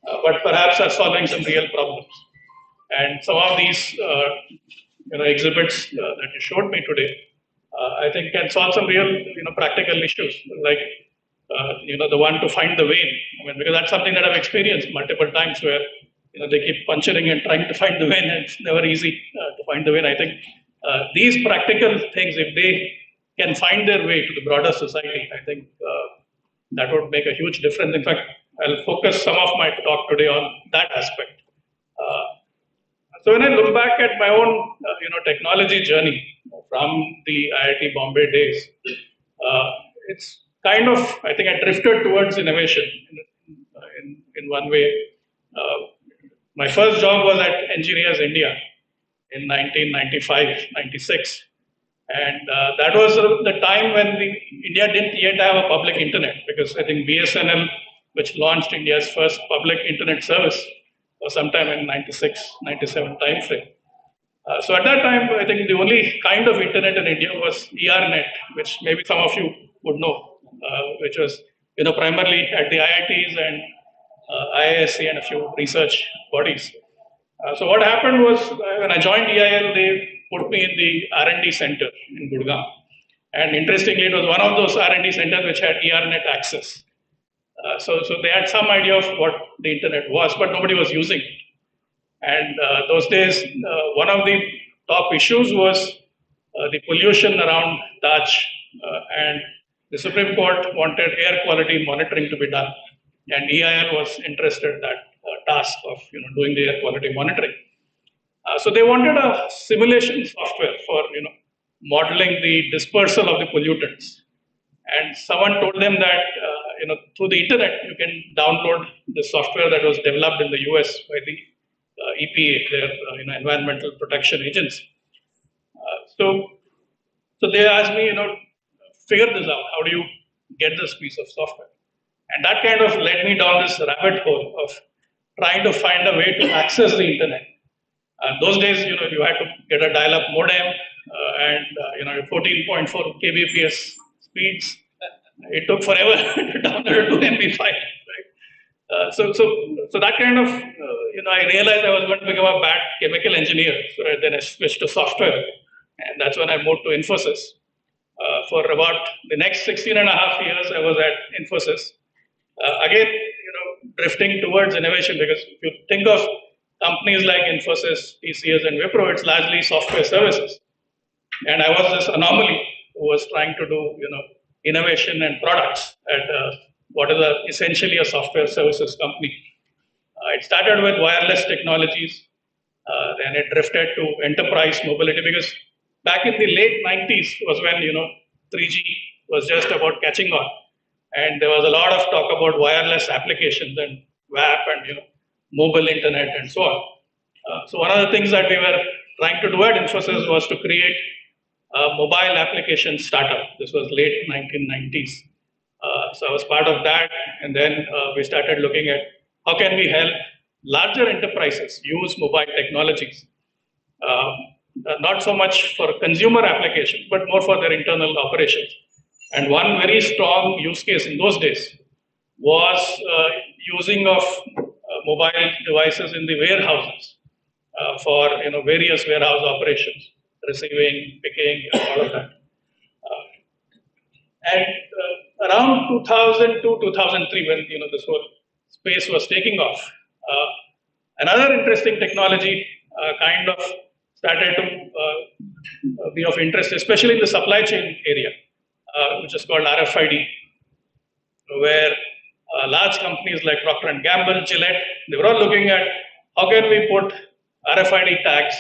but perhaps are solving some real problems. And some of these exhibits that you showed me today, I think can solve some real practical issues, like the one to find the vein. I mean, because that's something that I've experienced multiple times, where they keep puncturing and trying to find the vein, and it's never easy to find the vein. I think these practical things, if they can find their way to the broader society, I think that would make a huge difference. In fact, I'll focus some of my talk today on that aspect. So when I look back at my own, technology journey from the IIT Bombay days, it's kind of, I think, I drifted towards innovation in one way. My first job was at Engineers India in 1995-96, and that was the time when India didn't yet have a public internet, because I think BSNL, which launched India's first public internet service, was sometime in 96-97 time frame. So at that time, I think the only kind of internet in India was ERNet, which maybe some of you would know, which was primarily at the IITs and IISc and a few research bodies. So what happened was, when I joined EIL, they put me in the R&D center in Gurgaon. And interestingly, it was one of those R&D centers which had ERNet access. So they had some idea of what the internet was, but nobody was using it. And those days, one of the top issues was the pollution around Taj, and the Supreme Court wanted air quality monitoring to be done, and EIL was interested in that task of doing the air quality monitoring. So they wanted a simulation software for modeling the dispersal of the pollutants. And someone told them that through the internet you can download the software that was developed in the US by the EPA, their Environmental Protection Agency. So they asked me, figure this out. How do you get this piece of software? And that kind of led me down this rabbit hole of trying to find a way to access the internet. Those days, you had to get a dial-up modem and 14.4 kbps speeds. It took forever to download 2 MB file. Right? So that kind of, I realized I was going to become a bad chemical engineer. So then I switched to software, and that's when I moved to Infosys. For about the next 16 and a half years, I was at Infosys. Again, drifting towards innovation, because if you think of companies like Infosys, TCS, and Wipro, it's largely software services. And I was this anomaly who was trying to do, innovation and products at what is essentially a software services company. It started with wireless technologies, then it drifted to enterprise mobility, because back in the late 90s was when, 3G was just about catching on, and there was a lot of talk about wireless applications and WAP and mobile internet and so on. So one of the things that we were trying to do at Infosys was to create a mobile application startup. This was late 1990s. So I was part of that, and then we started looking at how can we help larger enterprises use mobile technologies, not so much for consumer applications, but more for their internal operations. And one very strong use case in those days was using of mobile devices in the warehouses for various warehouse operations, receiving, picking, all of that. And around 2002, 2003, when this whole space was taking off, another interesting technology kind of started to be of interest, especially in the supply chain area, which is called RFID, where large companies like Procter & Gamble, Gillette, they were all looking at how can we put RFID tags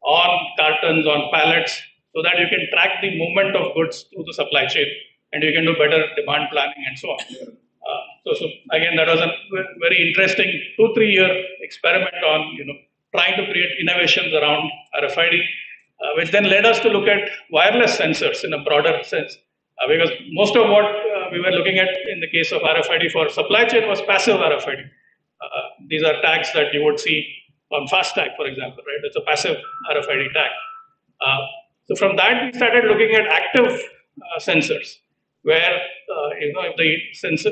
on cartons, on pallets, so that you can track the movement of goods through the supply chain, and you can do better demand planning and so on. So again, that was a very interesting 2-3 year experiment on trying to create innovations around RFID, which then led us to look at wireless sensors in a broader sense, because most of what we were looking at in the case of RFID for supply chain was passive RFID. These are tags that you would see on FASTag, for example, right? It's a passive RFID tag. So from that, we started looking at active sensors, where if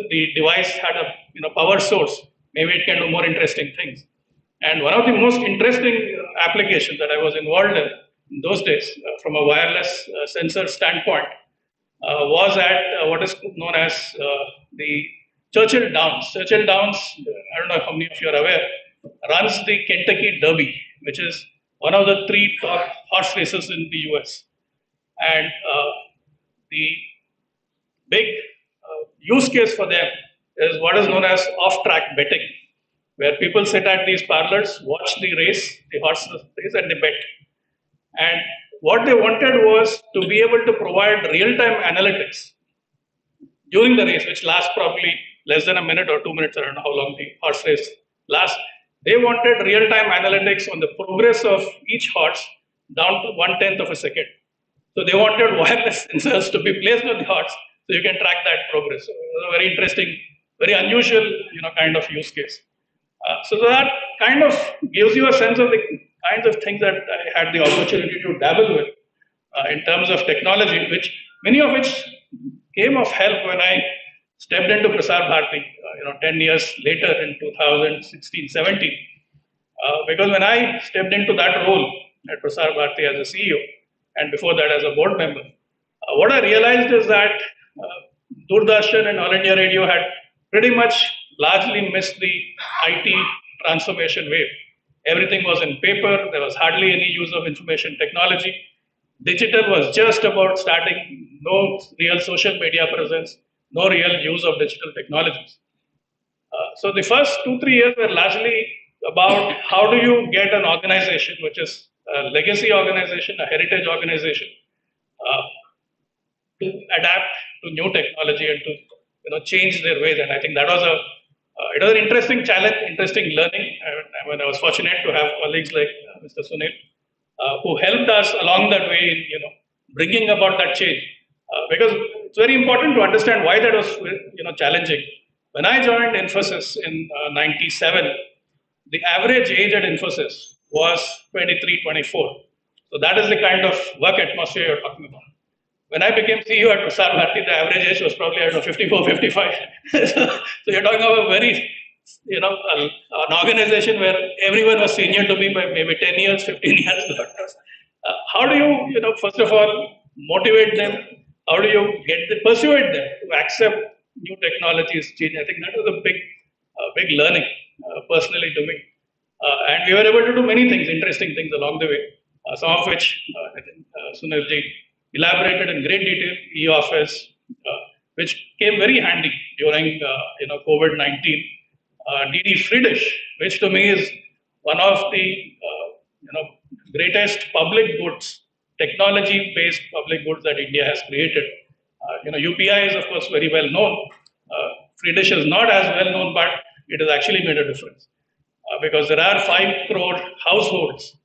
the device had a power source, maybe it can do more interesting things. And one of the most interesting applications that I was involved in those days, from a wireless sensor standpoint, was at what is known as the Churchill Downs. Churchill Downs, I don't know how many of you are aware, runs the Kentucky Derby, which is one of the 3 top horse races in the US. And the big use case for them is what is known as off-track betting, where people sit at these parlors, watch the race, the horse race, and they bet. And what they wanted was to be able to provide real-time analytics during the race, which lasts probably less than a minute or 2 minutes. I don't know how long the horse race lasts. They wanted real-time analytics on the progress of each horse down to 1/10 of a second. So they wanted wireless sensors to be placed on the horse so you can track that progress. So it was a very interesting, very unusual, kind of use case. So that kind of gives you a sense of the kinds of things that I had the opportunity to dabble with in terms of technology, many of which came of help when I stepped into Prasar Bharati, 10 years later in 2016-17. Because when I stepped into that role at Prasar Bharati as a CEO, and before that as a board member, what I realized is that Doordarshan and All India Radio had pretty much largely missed the IT transformation wave. Everything was in paper, there was hardly any use of information technology. Digital was just about starting, no real social media presence, no real use of digital technologies. So the first 2-3 years were largely about how do you get an organization, which is a legacy organization, a heritage organization, to adapt to new technology and to change their ways. And I think that was it was an interesting challenge, interesting learning. I was fortunate to have colleagues like Mr. Sunil, who helped us along that way in bringing about that change. Because it's very important to understand why that was challenging. When I joined Infosys in 97, the average age at Infosys was 23, 24. So that is the kind of work atmosphere you're talking about. When I became CEO at Prasar Bharati, the average age was probably 54, 55. So you're talking about a very, an organization where everyone was senior to me by maybe 10 years, 15 years. How do you, first of all, motivate them? How do you persuade them to accept new technologies, change? I think that was a big learning personally to me. And we were able to do many things, interesting things along the way, some of which I think Sunilji elaborated in great detail, e-office, which came very handy during COVID-19. DD Friedish, which to me is one of the greatest public goods, technology-based public goods that India has created. UPI is of course very well known. Free dish is not as well known, but it has actually made a difference because there are 5 crore households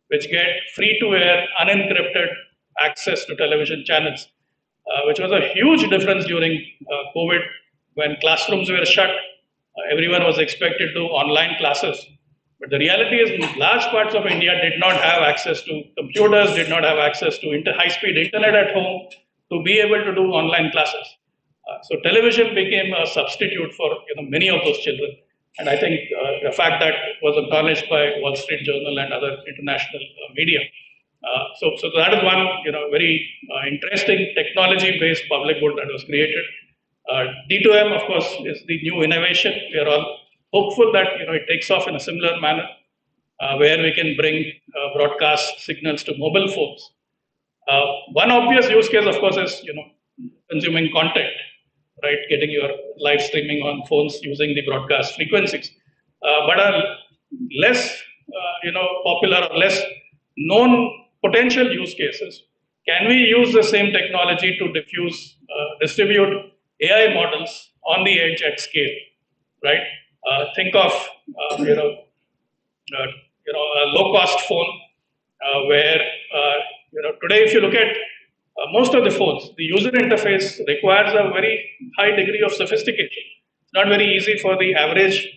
which get free-to-air, unencrypted access to television channels, which was a huge difference during COVID when classrooms were shut. Everyone was expected to online classes. But the reality is large parts of India did not have access to computers, did not have access to high-speed internet at home to be able to do online classes. So television became a substitute for many of those children. And I think the fact that was acknowledged by Wall Street Journal and other international media. So that is one very interesting technology-based public good that was created. D2M, of course, is the new innovation. We are all hopeful that it takes off in a similar manner, where we can bring broadcast signals to mobile phones. One obvious use case, of course, is consuming content, right? Getting your live streaming on phones using the broadcast frequencies, but are less popular or less known potential use cases. Can we use the same technology to distribute AI models on the edge at scale, right? Think of a low-cost phone where today, if you look at most of the phones, the user interface requires a very high degree of sophistication. It's not very easy for the average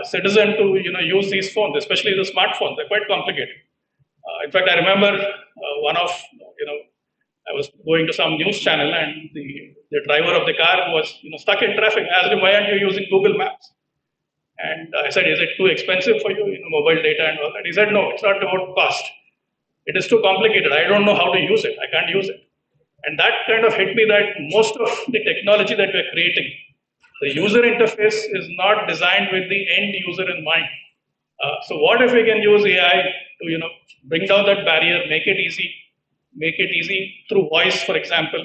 citizen to use these phones, especially the smartphones. They're quite complicated. In fact, I remember I was going to some news channel and the driver of the car was stuck in traffic. I asked him, why aren't you using Google Maps? And I said, is it too expensive for you, mobile data and all that? He said, no, it's not about cost. It is too complicated. I don't know how to use it. I can't use it. And that kind of hit me that most of the technology that we're creating, the user interface is not designed with the end user in mind. So what if we can use AI to bring down that barrier, make it easy through voice, for example,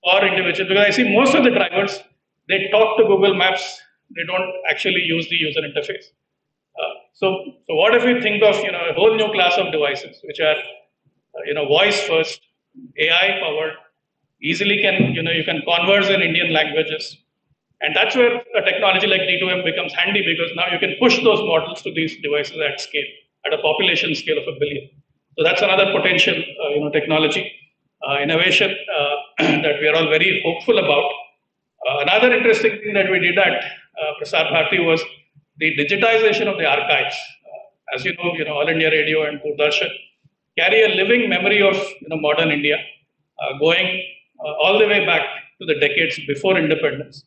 or individual? Because I see most of the drivers, they talk to Google Maps, they don't actually use the user interface. So what if we think of a whole new class of devices which are voice first, AI powered, easily you can converse in Indian languages, and that's where a technology like D2M becomes handy, because now you can push those models to these devices at scale, at a population scale of 1 billion. So that's another potential technology innovation that we are all very hopeful about. Another interesting thing that we did at Prasar Bharati was the digitization of the archives. As you know, All India Radio and Doordarshan carry a living memory of modern India, going all the way back to the decades before independence.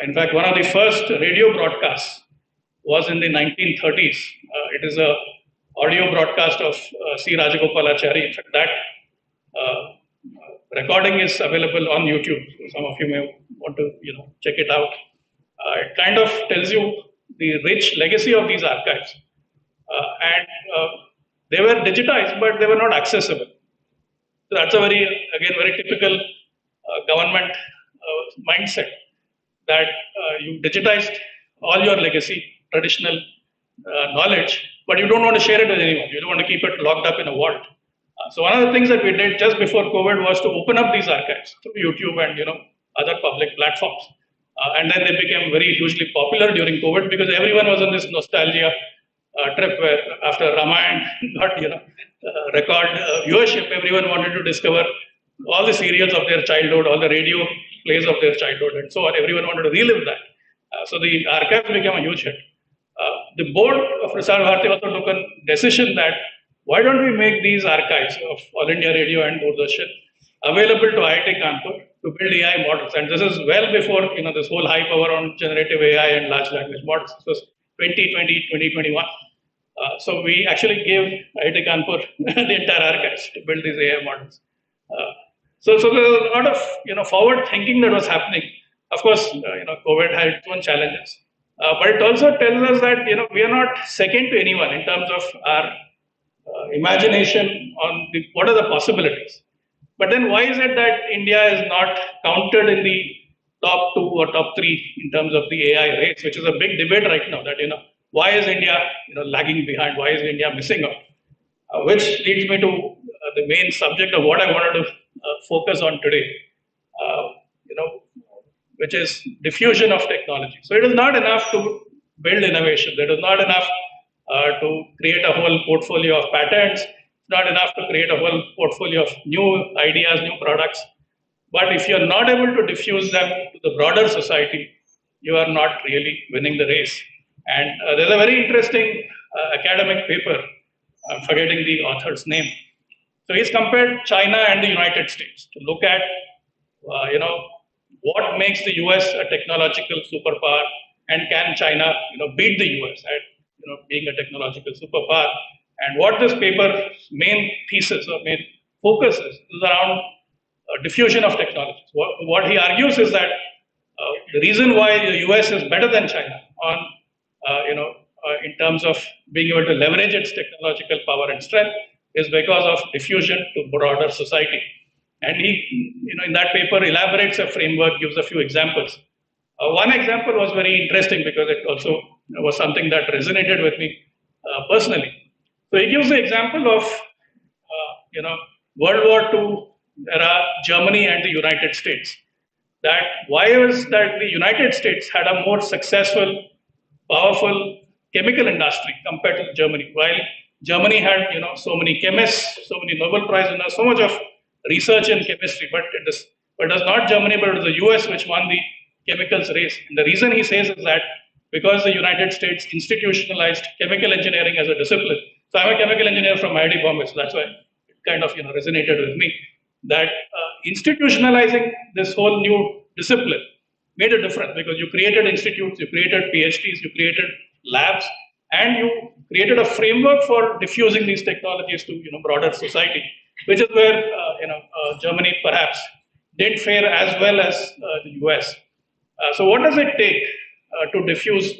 In fact, one of the first radio broadcasts was in the 1930s. It is a audio broadcast of C. Rajagopalachari. In fact, that recording is available on YouTube. Some of you may want to check it out. It kind of tells you the rich legacy of these archives. And they were digitized, but they were not accessible. So that's a very typical government mindset, that you digitized all your legacy, traditional knowledge, but you don't want to share it with anyone. You don't want to keep it locked up in a vault. So one of the things that we did just before COVID was to open up these archives through YouTube and other public platforms. And then they became very hugely popular during COVID because everyone was on this nostalgia trip where after Ramayana got record viewership, everyone wanted to discover all the serials of their childhood, all the radio plays of their childhood, and so on. Everyone wanted to relive that. So the archives became a huge hit. The board of Prasar Bharati also took a decision that why don't we make these archives of All India Radio and Doordarshan available to IIT Kanpur to build AI models. And this is well before this whole hype around generative AI and large language models. This was 2020, 2021. So we actually gave IIT Kanpur the entire archives to build these AI models. So there's a lot of forward thinking that was happening. Of course, COVID had its own challenges, but it also tells us that we are not second to anyone in terms of our imagination on what are the possibilities. But then why is it that India is not counted in the top 2 or top 3 in terms of the AI race, which is a big debate right now, that why is India lagging behind? Why is India missing out? Which leads me to the main subject of what I wanted to focus on today. which is diffusion of technology. So it is not enough to build innovation. It is not enough to create a whole portfolio of patents. It's not enough to create a whole portfolio of new ideas, new products. But if you're not able to diffuse them to the broader society, you are not really winning the race. And there's a very interesting academic paper, I'm forgetting the author's name. So he's compared China and the United States to look at, what makes the US a technological superpower, and can China, beat the US at, being a technological superpower. And what this paper's main thesis or main focus is around diffusion of technologies. What he argues is that the reason why the US is better than China on, in terms of being able to leverage its technological power and strength is because of diffusion to broader society. And he, in that paper elaborates a framework, gives a few examples. One example was very interesting because it also was something that resonated with me personally. So he gives the example of, World War II era Germany and the United States. That why is that the United States had a more successful, powerful chemical industry compared to Germany, while Germany had, so many chemists, so many Nobel Prize winners, so much of research in chemistry, but it was not Germany, but it was the US which won the chemicals race. And the reason he says is that because the United States institutionalized chemical engineering as a discipline. So I'm a chemical engineer from IIT Bombay, so that's why it kind of resonated with me. That institutionalizing this whole new discipline made a difference because you created institutes, you created PhDs, you created labs, and you created a framework for diffusing these technologies to broader society, which is where Germany perhaps didn't fare as well as the US. So what does it take to diffuse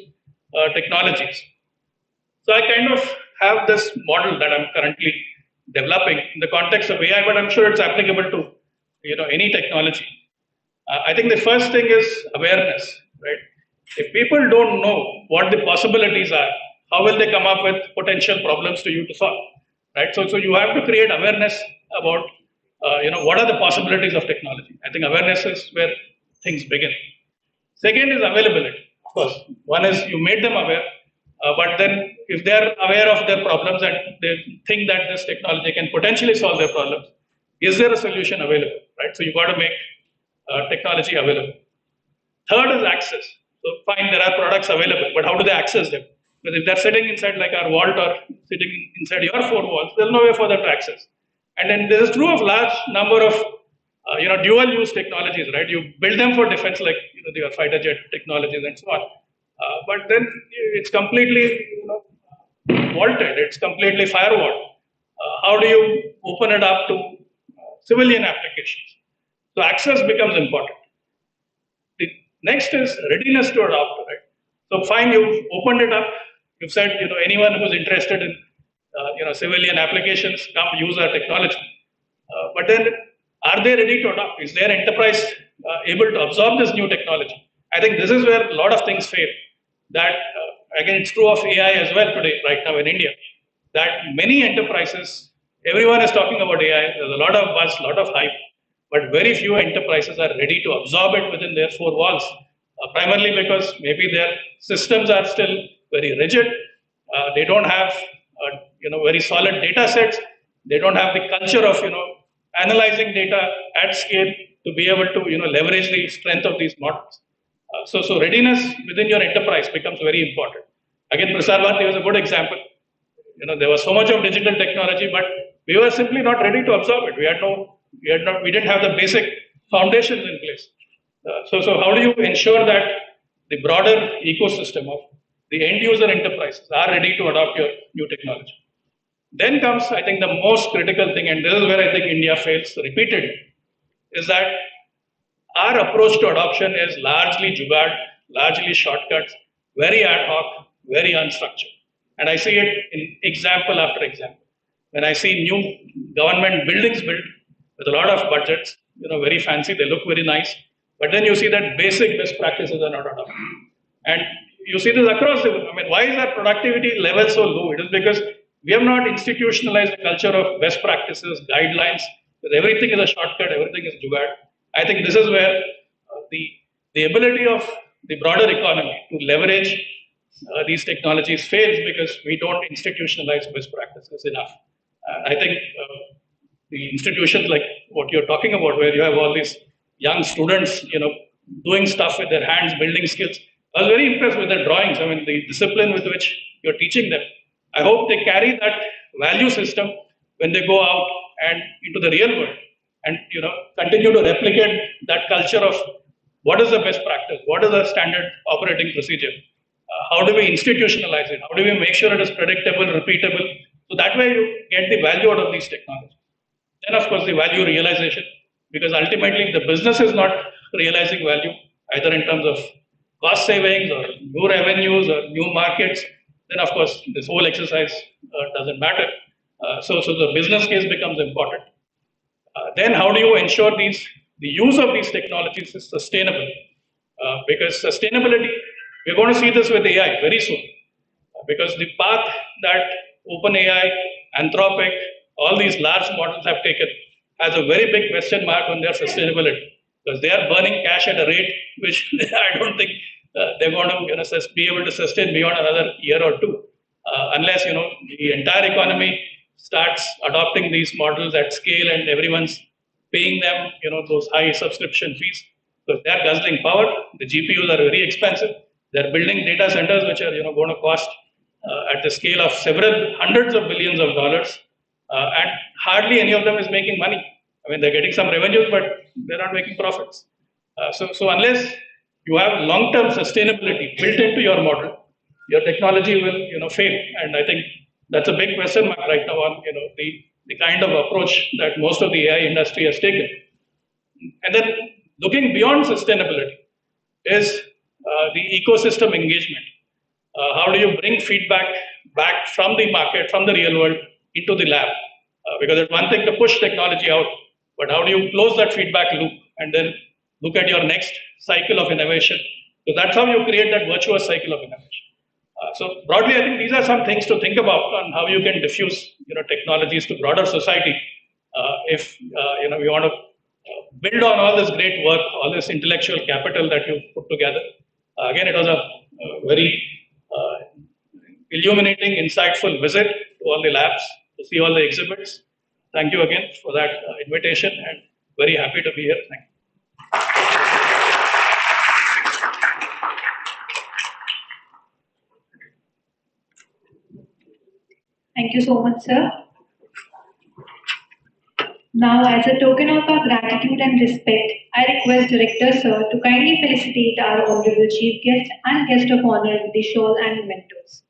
technologies? So I kind of have this model that I'm currently developing in the context of AI, but I'm sure it's applicable to any technology. I think the first thing is awareness, right? If people don't know what the possibilities are, how will they come up with potential problems to you to solve, right? So you have to create awareness about what are the possibilities of technology. I think awareness is where things begin. Second is availability. Of course, one is you made them aware, but then if they're aware of their problems and they think that this technology can potentially solve their problems, is there a solution available, right? So you got to make technology available. Third is access. So fine, there are products available, but how do they access them? Because if they're sitting inside like our vault or sitting inside your four walls, there's no way for them to access. And then this is true of large number of dual use technologies, right? You build them for defense, like your fighter jet technologies and so on. But then it's completely vaulted. It's completely firewalled. How do you open it up to civilian applications? So access becomes important. The next is readiness to adopt, right? So fine, you've opened it up. You've said anyone who's interested in civilian applications, come use our technology. But then, are they ready to adopt? Is their enterprise able to absorb this new technology? I think this is where a lot of things fail. That again, it's true of AI as well today, right now in India. That many enterprises, everyone is talking about AI. There's a lot of buzz, a lot of hype, but very few enterprises are ready to absorb it within their four walls. Primarily because maybe their systems are still very rigid. They don't have very solid data sets. They don't have the culture of analyzing data at scale to be able to leverage the strength of these models. So readiness within your enterprise becomes very important. Again, Prasar Bharati was a good example. There was so much of digital technology, but we were simply not ready to absorb it. We didn't have the basic foundations in place. So how do you ensure that the broader ecosystem of the end user enterprises are ready to adopt your new technology? Then comes, I think, the most critical thing, and this is where I think India fails repeatedly, is that our approach to adoption is largely jugaad, largely shortcuts, very ad hoc, very unstructured. And I see it in example after example. When I see new government buildings built with a lot of budgets, very fancy, they look very nice, but then you see that basic best practices are not adopted. And you see this across the world. Why is our productivity level so low? It is because we have not institutionalized a culture of best practices, guidelines, because everything is a shortcut, everything is jugaad. I think this is where the the ability of the broader economy to leverage these technologies fails because we don't institutionalize best practices enough. I think the institutions like what you're talking about, where you have all these young students, doing stuff with their hands, building skills. I was very impressed with their drawings. I mean, the discipline with which you're teaching them. I hope they carry that value system when they go out and into the real world, and continue to replicate that culture of what is the best practice, what is the standard operating procedure, how do we institutionalize it, how do we make sure it is predictable, repeatable, so that way you get the value out of these technologies. Then, of course, the value realization, because ultimately the business is not realizing value either in terms of cost savings or new revenues or new markets. Then, of course, this whole exercise doesn't matter. So the business case becomes important. Then, how do you ensure the use of these technologies is sustainable? Because sustainability, we're going to see this with AI very soon. Because the path that OpenAI, Anthropic, all these large models have taken has a very big question mark on their sustainability, because they are burning cash at a rate which I don't think they're going to be able to sustain beyond another year or two, unless the entire economy starts adopting these models at scale and everyone's paying them those high subscription fees, because they are guzzling power. The GPUs are very expensive. They're building data centers which are going to cost at the scale of several hundreds of billions of dollars, and hardly any of them is making money. I mean, they're getting some revenues, but they're not making profits. So unless you have long-term sustainability built into your model, your technology will fail. And I think that's a big question mark right now on the kind of approach that most of the AI industry has taken. And then looking beyond sustainability is the ecosystem engagement. How do you bring feedback back from the market, from the real world into the lab? Because it's one thing to push technology out, but how do you close that feedback loop and then look at your next cycle of innovation? So that's how you create that virtuous cycle of innovation. So broadly, I think these are some things to think about on how you can diffuse technologies to broader society. If we want to build on all this great work, all this intellectual capital that you put together. Again, it was a very illuminating, insightful visit to all the labs, to see all the exhibits. Thank you again for that invitation, and very happy to be here. Thank you. Thank you so much, sir. Now, as a token of our gratitude and respect, I request Director Sir to kindly felicitate our Honorable Chief Guest and Guest of Honor with the shawl and mementos.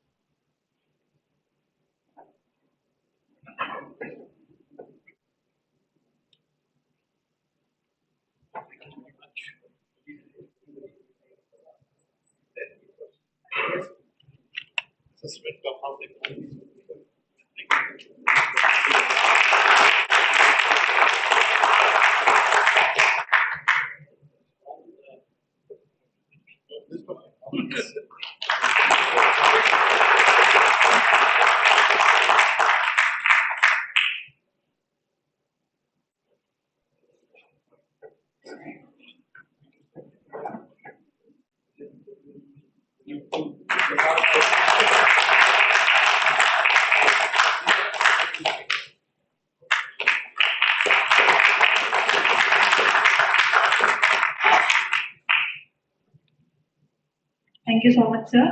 Thank you so much, sir.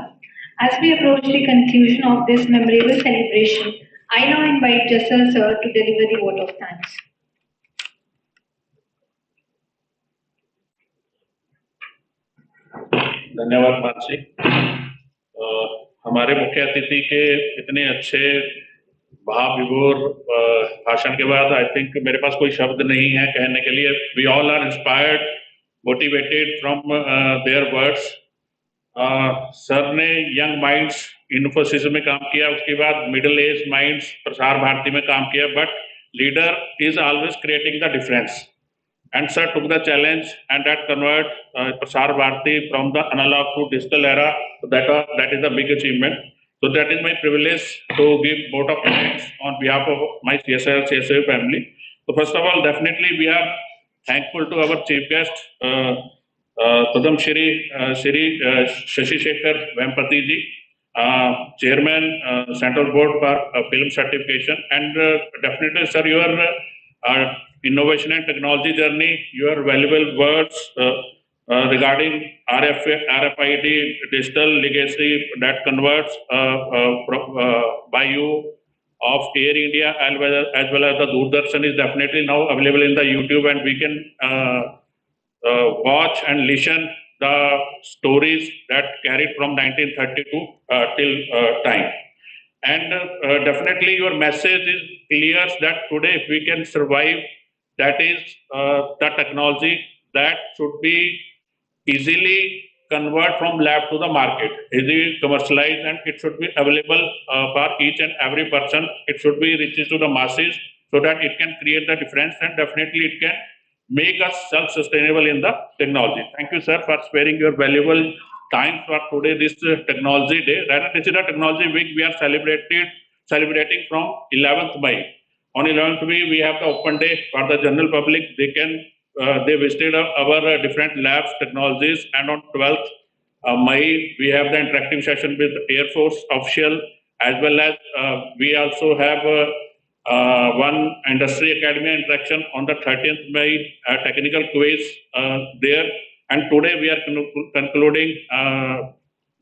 As we approach the conclusion of this memorable celebration, I now invite Jassal sir to deliver the vote of thanks. धन्यवाद मानसी। हमारे मुख्य अतिथि के इतने अच्छे भाव विभोर भाषण के बाद आई थिंक मेरे पास कोई शब्द नहीं है कहने के लिए। We all are inspired, motivated from their words. Sir ने यंग माइंड्स इन्फोसिस में काम किया, उसके बाद middle age minds Prasar Bharati में काम किया, but leader is always creating the difference. And sir took the challenge and that convert Prasar Bharati from the analog to digital era. So that is a big achievement. So that is my privilege to give vote of thanks on behalf of my CSIR-CSIO family. So first of all, definitely we are thankful to our chief guest, Padma Shri Shashi Shekhar Vempati ji, Chairman, Central Board for Film Certification, and definitely, sir, your innovation and technology journey, your valuable words regarding RFID digital legacy that converts by you of Air India as well as the Doordarshan is definitely now available in the YouTube, and we can watch and listen the stories that carried from 1932 till time. And definitely your message is clear that today if we can survive, that is the technology that should be easily convert from lab to the market, easily commercialized, and it should be available for each and every person. It should be reaches to the masses so that it can create the difference, and definitely it can make us self-sustainable in the technology. Thank you, sir, for sparing your valuable time for today, this technology day. Rather, this is a technology week we are celebrating from 11th May. On 11th May, we have the open day for the general public. They visited our different labs, technologies, and on 12th May, we have the interactive session with Air Force official, as well as we also have one industry academy interaction on the 13th May, technical quiz there. And today we are concluding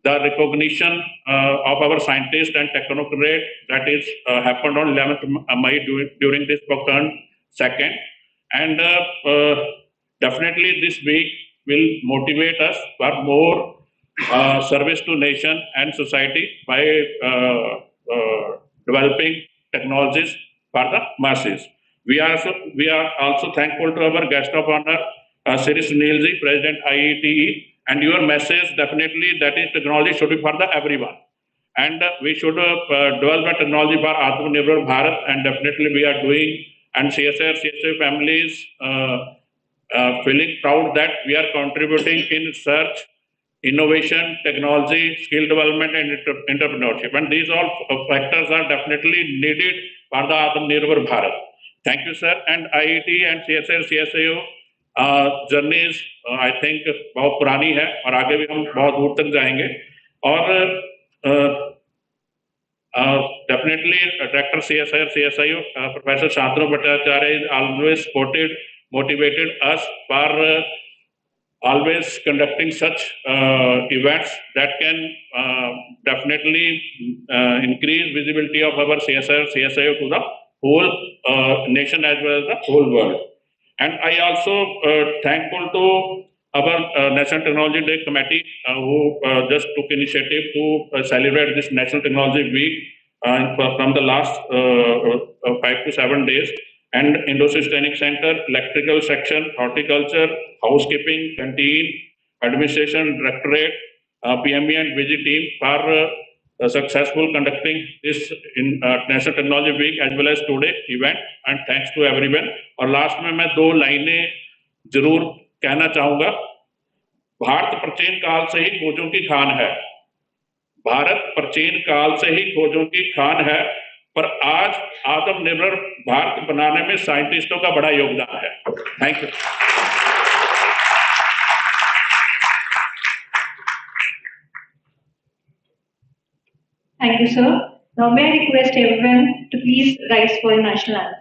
the recognition of our scientists and technocrats that is happened on 11th May during this Pokhran second. And definitely this week will motivate us for more service to nation and society by developing technologies for the masses. We are also thankful to our guest of honor, Shri Sunil ji, President IETE, and your message definitely that is technology should be for the everyone. And we should develop a technology for Atmanirbhar Bharat, and definitely we are doing, and CSIR-CSIO families feeling proud that we are contributing in research, innovation, technology, skill development, and entrepreneurship. And these all factors are definitely needed for the Atmanirbhar Bharat. Thank you, sir. And IET and CSIR-CSIO journeys I think बहुत पुरानी है और आगे भी हम बहुत दूर तक जाएंगे. और definitely Director CSIR-CSIO Professor Shantanu Bhattacharya is always supported, motivated us for always conducting such events that can definitely increase visibility of our CSIR-CSIO to the whole nation as well as the whole world. And I also thankful to our National Technology Day Committee who just took initiative to celebrate this National Technology Week from the last 5 to 7 days. And Industries Training Center, Electrical Section, Horticulture, Housekeeping, Canteen, Administration, Directorate, PME and VG team for successful conducting this in National Technology Week as well as today event. And thanks to everyone. और last में मैं 2 लाइनें जरूर कहना चाहूंगा. भारत प्राचीन काल से ही खोजों की खान है. भारत प्राचीन काल से ही खोजों की खान है, पर आज आत्मनिर्भर भारत बनाने में साइंटिस्टों का बड़ा योगदान है. Thank you. Thank you, sir. Now may I request everyone to please rise for the national anthem.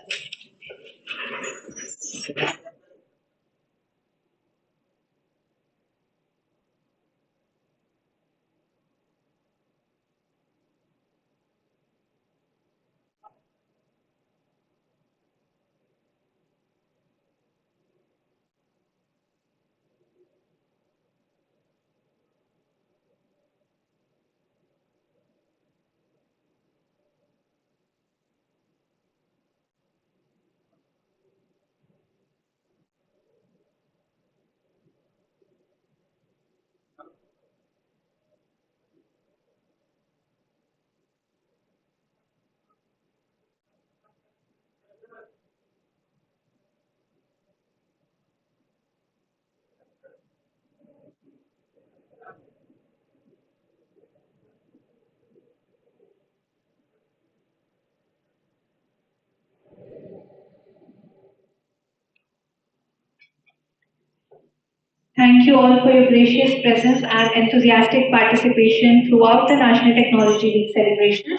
thank you all for your gracious presence and enthusiastic participation throughout the National Technology Week celebrations.